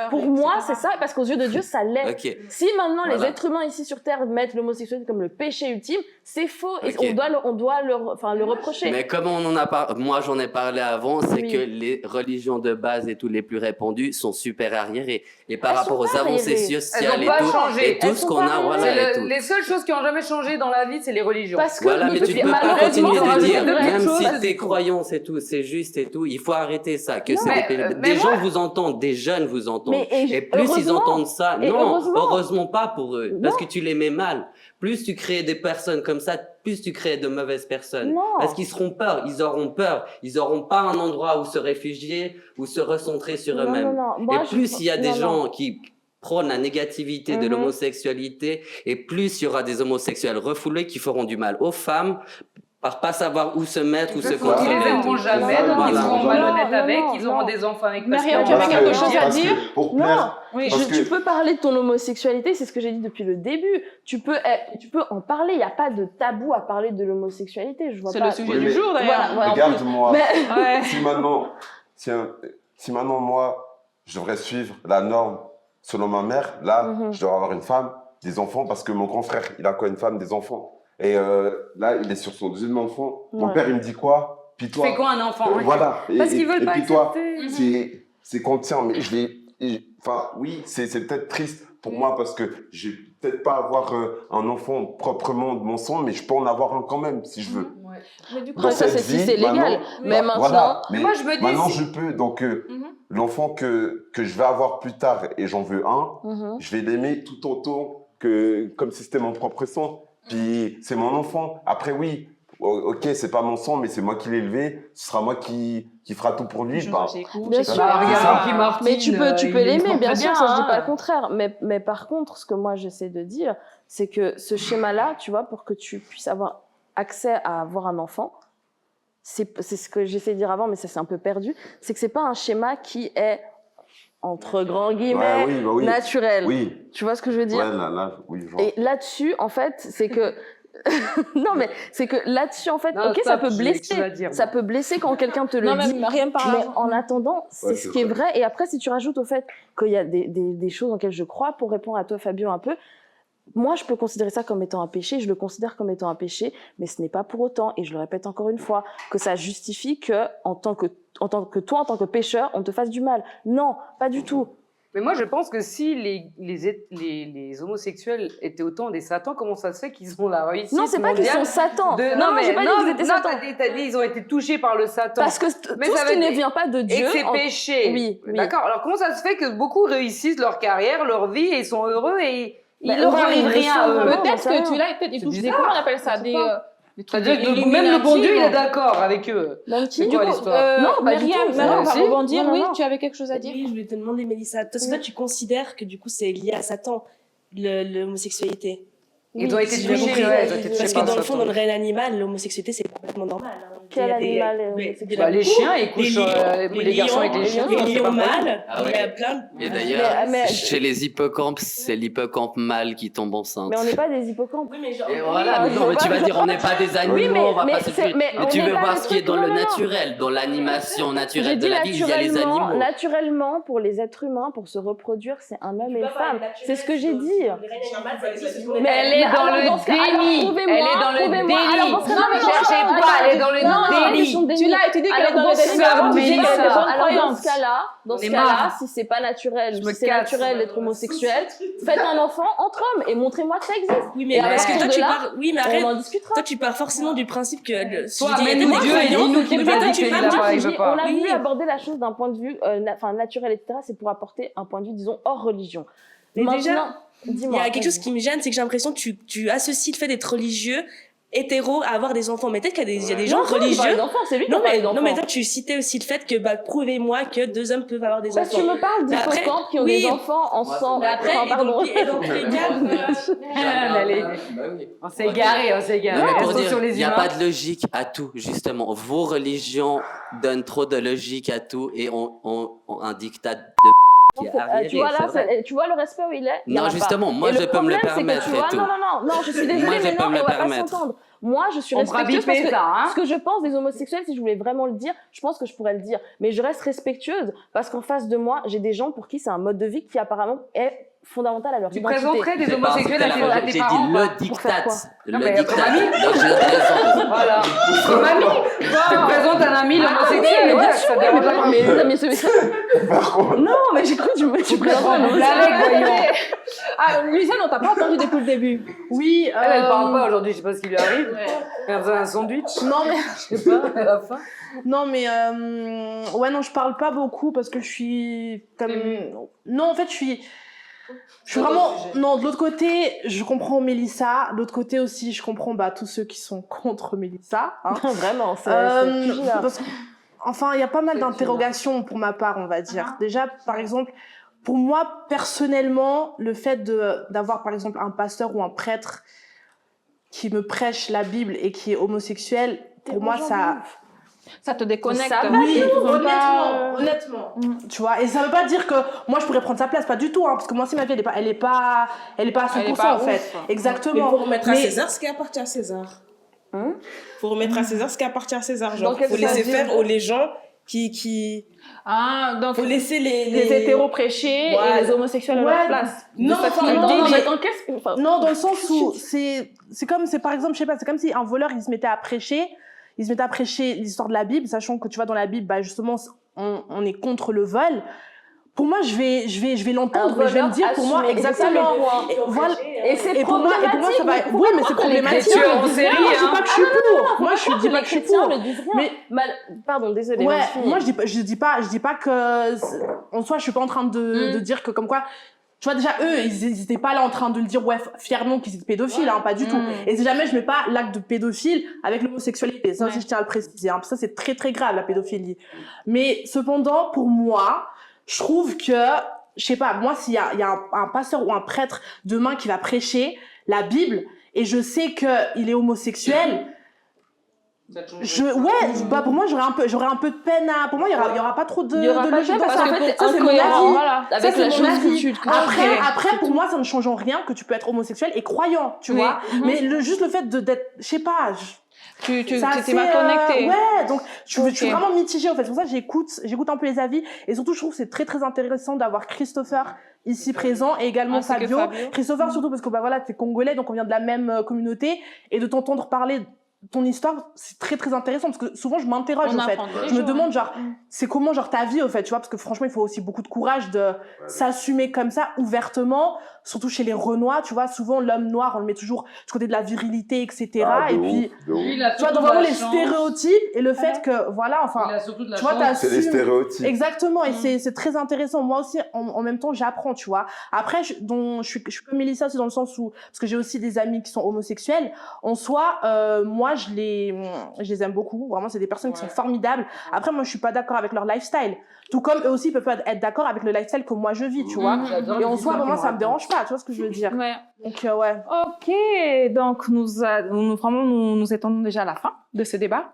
Pour moi, c'est ça, parce qu'aux yeux de Dieu, ça l'est. Ok. Si maintenant les Voilà. êtres humains ici sur Terre mettent l'homosexualité comme le péché ultime, c'est faux. Et Ok. on doit le reprocher. Mais comme on en a moi j'en ai parlé avant, c'est Oui. que les religions de base et toutes les plus répandues sont super arriérées. Et par Elles rapport sont aux pas avancées arriérées. sociales Elles et ont pas tout, changé. et tout Elles ce sont qu'on pas a, voilà, C'est et tout. les seules choses qui ont jamais changé dans la vie, c'est les religions. Parce que Voilà, mais tu ne peux pas malheureusement, continuer on de rajoute dire, de même quelque chose. si tes croyances et tout, c'est juste et tout, il faut arrêter ça, que Non, c'est mais, des, mais des moi- gens vous entendent, des jeunes vous entendent. Mais, Et plus ils heureusement. entendent ça, Et non, heureusement. heureusement pas pour eux, parce Non. que tu les mets mal. Plus tu crées des personnes comme ça, plus tu crées de mauvaises personnes. Non. Parce qu'ils seront peur, ils auront peur, ils auront pas un endroit où se réfugier, où se recentrer sur Non, eux-mêmes. non, non. Moi, Et plus il y a des non, gens non. qui prônent la négativité de Mhm. l'homosexualité, et plus il y aura des homosexuels refoulés qui feront du mal aux femmes, par pas savoir où se mettre, où se Ils contrôler. les aimeront jamais, donc ils Voilà. seront malhonnêtes Non, avec, non, ils auront non. des enfants avec Myriam, parce tu avais que- quelque chose à parce dire que pour Non. plaire, Oui. Parce que- Tu peux parler de ton homosexualité, c'est ce que j'ai dit depuis le début. Tu peux en parler. Il n'y a pas de tabou à parler de l'homosexualité. Je vois C'est pas. le sujet Oui, du mais- jour d'ailleurs. Voilà, ouais, en regarde-moi. Mais- Ouais. Si maintenant, moi, je devrais suivre la norme selon ma mère, là, Mhm. je dois avoir une femme, des enfants, parce que mon grand frère, il a quoi, une femme, des enfants. Et là, il est sur son deuxième enfant. Mon Ouais. père, il me dit quoi? Puis Tu toi, fais quoi un enfant ouais. voilà. Parce qu'ils veulent et pas puis toi, accepter. c'est qu'on tient, mais enfin, oui, c'est peut-être triste pour moi parce que je vais peut-être pas avoir un enfant proprement de mon sang, mais je peux en avoir un quand même si je veux. Mais du coup, Dans ça, cette c'est si vie, c'est légal. maintenant, Mais bah, maintenant, voilà. Mais Moi, je me dis, maintenant si- je peux. Donc Mhm. l'enfant que je vais avoir plus tard et j'en veux un, Mhm. je vais l'aimer tout autant que comme si c'était mon propre sang. Puis c'est mon enfant. Après oui, ok, c'est pas mon sang, mais c'est moi qui l'ai élevé. Ce sera moi qui fera tout pour lui. Bah, Bien ça sûr. va, c'est ça. Ricky Martin, Mais tu peux il l'aimer, comprend bien très sûr, ça je dis hein. pas le contraire. Mais par contre, ce que moi j'essaie de dire, c'est que ce schéma-là, tu vois, pour que tu puisses avoir accès à avoir un enfant, c'est ce que j'essaie de dire avant, mais ça c'est un peu perdu, c'est que c'est pas un schéma qui est, entre grands guillemets, Ouais, oui, bah oui. naturel. Oui. Tu vois ce que je veux dire? Ouais, là, oui, je vois. Et là-dessus, en fait, c'est que... non, mais c'est que là-dessus, en fait, Non, ok, ça stop, peut j'ai quelque chose à blesser. dire, Ça moi. peut blesser quand quelqu'un te le Non, dit. mais rien par Mais là. en attendant, c'est Ouais, ce c'est qui est vrai. vrai. Et après, si tu rajoutes au fait qu'il y a des choses auxquelles je crois, pour répondre à toi, Fabio, un peu, moi, je peux considérer ça comme étant un péché, je le considère comme étant un péché, mais ce n'est pas pour autant, et je le répète encore une fois, que ça justifie que, en tant que toi, en tant que pécheur, on te fasse du mal. Non, pas du tout. Mais moi, je pense que si les homosexuels étaient autant des satans, comment ça se fait qu'ils ont la réussite Non, c'est pas qu'ils sont satans. Non, mais j'ai pas dit qu'ils étaient satans. t'as dit ils ont été touchés par le Satan. Parce que Mais tout ça ce qui veut ne dire- vient pas de Dieu. Et que c'est péché. Oui, oui. D'accord. Alors comment ça se fait que beaucoup réussissent leur carrière, leur vie et ils sont heureux et il Bah, leur heureux, arrive ils le rien sont à eux. vraiment. Peut-être ça que va. tu l'as, peut-être ils touchent des, bizarre. comment on appelle ça, des trucs C'est-à-dire que d'Illuminati, même le bon Dieu, il est bon. d'accord avec eux. Même qui C'est Du quoi coup, l'histoire Non, pas du Myriam, tout, Myriam, on va si. rebondir. Non, Oui, non. tu avais quelque chose à dire? Oui, je voulais te demander, Mélissa, parce que toi, tu considères que du coup, c'est lié à Satan, l'homosexualité. Ils ont été si j'ai touchés, compris. ouais, ils ont été touchés Parce que par dans le Satan. fond, dans le réel animal, l'homosexualité, c'est complètement normal. Hein. Quel Il y a des- animal est mais- homosexuel Bah, les chiens, ils couchent les garçons lions, avec les chiens. les c'est lions pas pareil. mâles, Ah il y a ouais. plein de... Et d'ailleurs, Mais- chez les hippocampes, c'est l'hippocampe mâle qui tombe enceinte. Mais on n'est pas des hippocampes. Oui, mais genre... Et voilà, mais oui, non, mais tu oui. vas dire, on n'est pas des animaux, Oui, mais- on va mais pas se c'est- tuer. mais Mais on tu est veux pas voir des ce qui est trucs- dans le non, non, non. naturel, dans l'animation J'ai naturelle de dit la vie, il y a les animaux. naturellement, pour les êtres humains, pour se reproduire, c'est un homme et une femme. C'est ce que j'ai dit. Mais elle est dans alors, le dans ce cas, alors, déni. prouvez-moi, Elle est dans le prouvez-moi. Alors, dans ce déni. cas, Non, mais non, cherchez non, pas, elle est non, dans le non, déni. question de déni. Tu l'as étudié qu'elle est Alors, dans le dans ce déni. cas-là, Avant, tu dis qu'elle a des bonnes alors, dans croyances. ce cas-là, On est cas-là, marre. si c'est pas naturel, Je ou me si c'est casse. naturel d'être homosexuel, faites un enfant entre hommes et montrez-moi que ça existe. Oui, Et mais à parce que partir toi, de tu là, pars... Oui, mais arrête. on en discutera. Toi, tu pars forcément du principe que... Toi, il y a amène-nous des Dieu et croyants, dis-nous qu'il mais nous a toi, dit tu qu'il parles l'a du- pas, il J'ai veut dit, pas. on a Oui. voulu aborder la chose d'un point de vue naturel, etc. C'est pour apporter un point de vue, disons, hors religion. Mais déjà, Maintenant, il dis-moi. y a quelque chose qui me gêne, c'est que j'ai l'impression que tu associes le fait d'être religieux, hétéro, à avoir des enfants. Mais peut-être qu'il y a des gens religieux... C'est lui qui Non a parlé mais, d'enfants. non mais toi tu citais aussi le fait que prouvez-moi que deux hommes peuvent avoir des Parce que enfants. tu me parles Mais après, d'hippocampes qui ont oui. des enfants ensemble. Mais après, Enfin, pardon. et dans tous les cas, Allez. On s'est égaré, on s'est égaré. Non, mais pour Restons dire, sur il les n'y a humains. pas de logique à tout, justement. Vos religions donnent trop de logique à tout et un dictat de qui est arriéré, Tu vois là, c'est vrai. tu vois le respect où il est. Il y en Non, a justement, pas. moi, Et je le peux me le problème, c'est que permettre tu vois, et tout. non, je suis désolée, Moi, je mais peux non, me le on va pas permettre. s'entendre. Moi, je suis On fera respectueuse parce biper que ça, hein. ce que je pense des homosexuels, si je voulais vraiment le dire, je pense que je pourrais le dire. Mais je reste respectueuse parce qu'en face de moi, j'ai des gens pour qui c'est un mode de vie qui apparemment est fondamental à leur Tu identité. présenterais des C'est parce homosexuels que à la- tes j'ai parents dit ou pas le Pour faire dictat. quoi Non, Le mais dictat. comme ami. Donc, je présente. Voilà. Comme ami. Tu te présentes un ami l'homosexuel et Ouais, dire que ça dérange pas. Non, mais j'ai cru que tu présentes un homme. Ah, Luciane, on t'a pas entendu depuis le début. Oui, Elle parle pas aujourd'hui, je sais pas ce qui lui arrive. Elle a besoin d'un sandwich. Non, mais... Je sais pas, elle a faim. Non, mais ouais, non, je parle pas beaucoup parce que je suis comme. Non, en fait, je suis vraiment. Non, de l'autre côté, je comprends Mélissa. De l'autre côté aussi, je comprends tous ceux qui sont contre Mélissa. Hein. Vraiment, c'est pugilat. Parce que, enfin, il y a pas mal d'interrogations pour ma part, on va dire. Déjà, par exemple, pour moi, personnellement, le fait d'avoir, par exemple, un pasteur ou un prêtre qui me prêche la Bible et qui est homosexuel, pour moi, Ça te déconnecte. Ça va, oui, Honnêtement, honnêtement. Tu vois, et ça veut pas dire que moi je pourrais prendre sa place, pas du tout, hein, parce que moi aussi ma vie elle est pas à 100% Elle est pas en fait. ouf. mais Exactement. faut remettre à Mais- César ce qui appartient à César. Faut remettre à César ce qui appartient à César. Genre, Dans quel faut laisser sens faire les gens qui... Ah, donc Faut laisser les hétéros prêcher Voilà. et les homosexuels à Ouais. leur place. Non, Non, dans le sens où c'est comme, c'est par exemple, je sais pas, c'est comme si un voleur il se mettait à prêcher l'histoire de la Bible, sachant que tu vois dans la Bible, justement, on est contre le vol. Pour moi, je vais l'entendre et je vais me dire, pour moi, exactement. Et voilà. Et c'est Et pour moi, ça va. Oui, mais c'est problématique. tueurs en série, Moi, je dis hein. pas que je suis pour. Moi, je dis pas que je suis pour. ne disent rien. Mais Pardon, désolée. ouais, je finis. moi je dis pas que en soi je suis pas en train de dire que comme quoi, tu vois, déjà eux ils étaient pas là en train de le dire, ouais, fièrement qu'ils étaient pédophiles, hein, pas du tout. Et si jamais je mets pas l'acte de pédophile avec l'homosexualité, ça aussi je tiens à le préciser, hein, ça c'est très très grave la pédophilie. Mais cependant pour moi, je trouve que, je sais pas, moi s'il y a un pasteur ou un prêtre demain qui va prêcher la Bible et je sais que il est homosexuel, pour moi j'aurais un peu de peine à, pour moi il y aura pas trop de Il y aura pas logique de dans parce ça. qu'en fait, Ça, c'est mon incohérent, avis. voilà. Ça, Avec c'est la mon chose avis. que Après pour moi ça ne change en rien que tu peux être homosexuel et croyant, tu Oui. vois. Mais juste le fait d'être, je sais pas, Tu c'est t'es assez, mal connecté. ouais, donc je suis Ok. vraiment mitigée en fait. C'est pour ça que j'écoute un peu les avis et surtout je trouve que c'est très très intéressant d'avoir Christopher ici présent et également Ainsi que Fabio. Fabio. Christopher surtout parce que voilà, t'es congolais donc on vient de la même communauté et de t'entendre parler ton histoire, c'est très très intéressant parce que souvent je m'interroge On en fait. apprend tous les Je me jours, demande genre, c'est comment genre ta vie au fait, tu vois, parce que franchement il faut aussi beaucoup de courage de s'assumer comme ça ouvertement, surtout chez les Renois, tu vois, souvent l'homme noir on le met toujours du côté de la virilité, etc. Ah, de et ouf, puis, de ouf. Lui, il a tu vois, surtout donc de vraiment la les chance. stéréotypes et le fait que voilà, enfin, Il a surtout de la tu vois, chance. C'est les t'assumes. stéréotypes. Exactement, et c'est très intéressant. Moi aussi, en même temps, j'apprends, tu vois. Après, je suis comme Mélissa aussi dans le sens où, parce que j'ai aussi des amis qui sont homosexuels. En soi, moi, je les aime beaucoup. Vraiment, c'est des personnes qui sont formidables. Après, moi, je suis pas d'accord avec leur lifestyle. Tout comme eux aussi peuvent pas être d'accord avec le lifestyle que moi je vis, tu vois. J'adore Et en les soi, histoires vraiment, qu'ils ça me me dérange pas, tu vois ce que je veux dire. Ouais. Donc, ouais. Ok, donc nous étendons déjà à la fin de ce débat.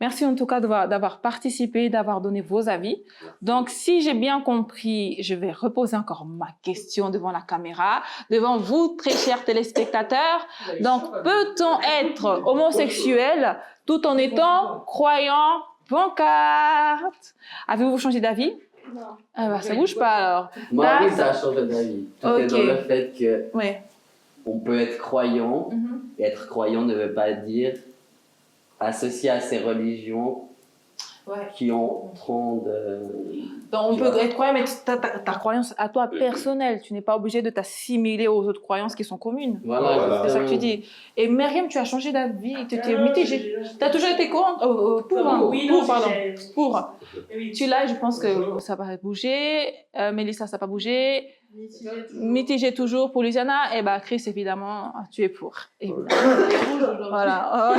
Merci en tout cas d'avoir participé, d'avoir donné vos avis. Donc, si j'ai bien compris, je vais reposer encore ma question devant la caméra, devant vous, très chers téléspectateurs. Donc, peut-on être homosexuel tout en étant croyant? Pancarte. Avez-vous changé d'avis? Non. Ah bah, ça bouge pas alors. Moi, oui, D'accord. ça a changé d'avis. Tout est dans Ok. le fait que Ouais. on peut être croyant, et être croyant ne veut pas dire associé à ces religions qui ont trop de... Donc, on peut être croyant, mais ta croyance à toi personnelle, tu n'es pas obligé de t'assimiler aux autres croyances qui sont communes. Voilà, C'est ça que tu dis. Et Myriam, tu as changé d'avis, tu étais mitigée. Tu as toujours été contre, pour, hein, Oui, pour, non, pardon, j'ai- pour. Oui. Tu l'as, je pense que ça va bouger. Mélissa, ça n'a pas bougé. Mitigé toujours pour Luciana. Et bah, Chris, évidemment, tu es pour. Évidemment. Voilà.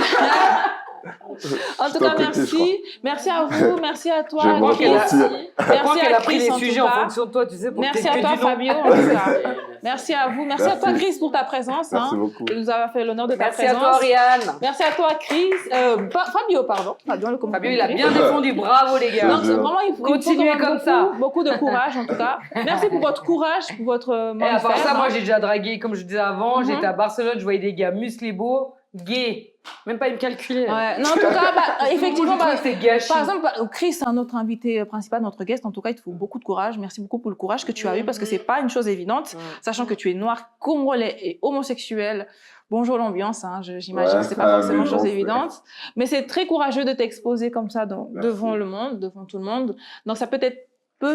En tout cas, merci. Merci à vous, merci à toi. Je vais me Chris. repentir. Je crois Merci qu'elle à a pris Chris, les en sujets tout en cas. fonction de toi, tu sais, pour Merci que à t'aies toi, que du nom. Fabio. En tout cas. Merci à vous. Merci à toi, Chris, pour ta présence. Merci hein. beaucoup. Tu nous as fait l'honneur de ta Merci à présence. toi, Oriane. Merci à toi, Chris. Fabio, pardon. Fabio, il a bien défendu. Bravo, les gars. Donc, vraiment, il faut Continuez quand même comme ça. Beaucoup de courage, en tout cas. Merci pour votre courage, pour votre Et à part faire, ça, hein. moi, j'ai déjà dragué, comme je disais avant. Mhm. J'étais à Barcelone, je voyais des gars musclés beaux, gays. Même pas, ils me calculaient. Ouais. Non, en tout cas, effectivement, Moi, je trouve que c'était gâché. par exemple, Chris, un autre invité principal, notre guest, en tout cas, il te faut beaucoup de courage. Merci beaucoup pour le courage que tu as eu parce que c'est pas une chose évidente, sachant que tu es noir, congolais et homosexuel. Bonjour l'ambiance, hein, j'imagine que c'est pas forcément une chose évidente, mais c'est très courageux de t'exposer comme ça devant le monde, devant tout le monde. Donc ça peut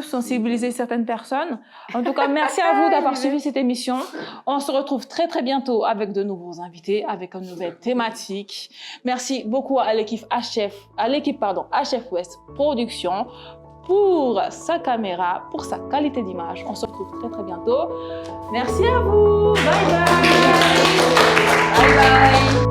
sensibiliser certaines personnes. En tout cas, merci à vous d'avoir suivi cette émission. On se retrouve très très bientôt avec de nouveaux invités, avec une nouvelle thématique. Merci beaucoup à l'équipe HF West Production pour sa caméra, pour sa qualité d'image. On se retrouve très très bientôt. Merci à vous. Bye bye. Bye bye.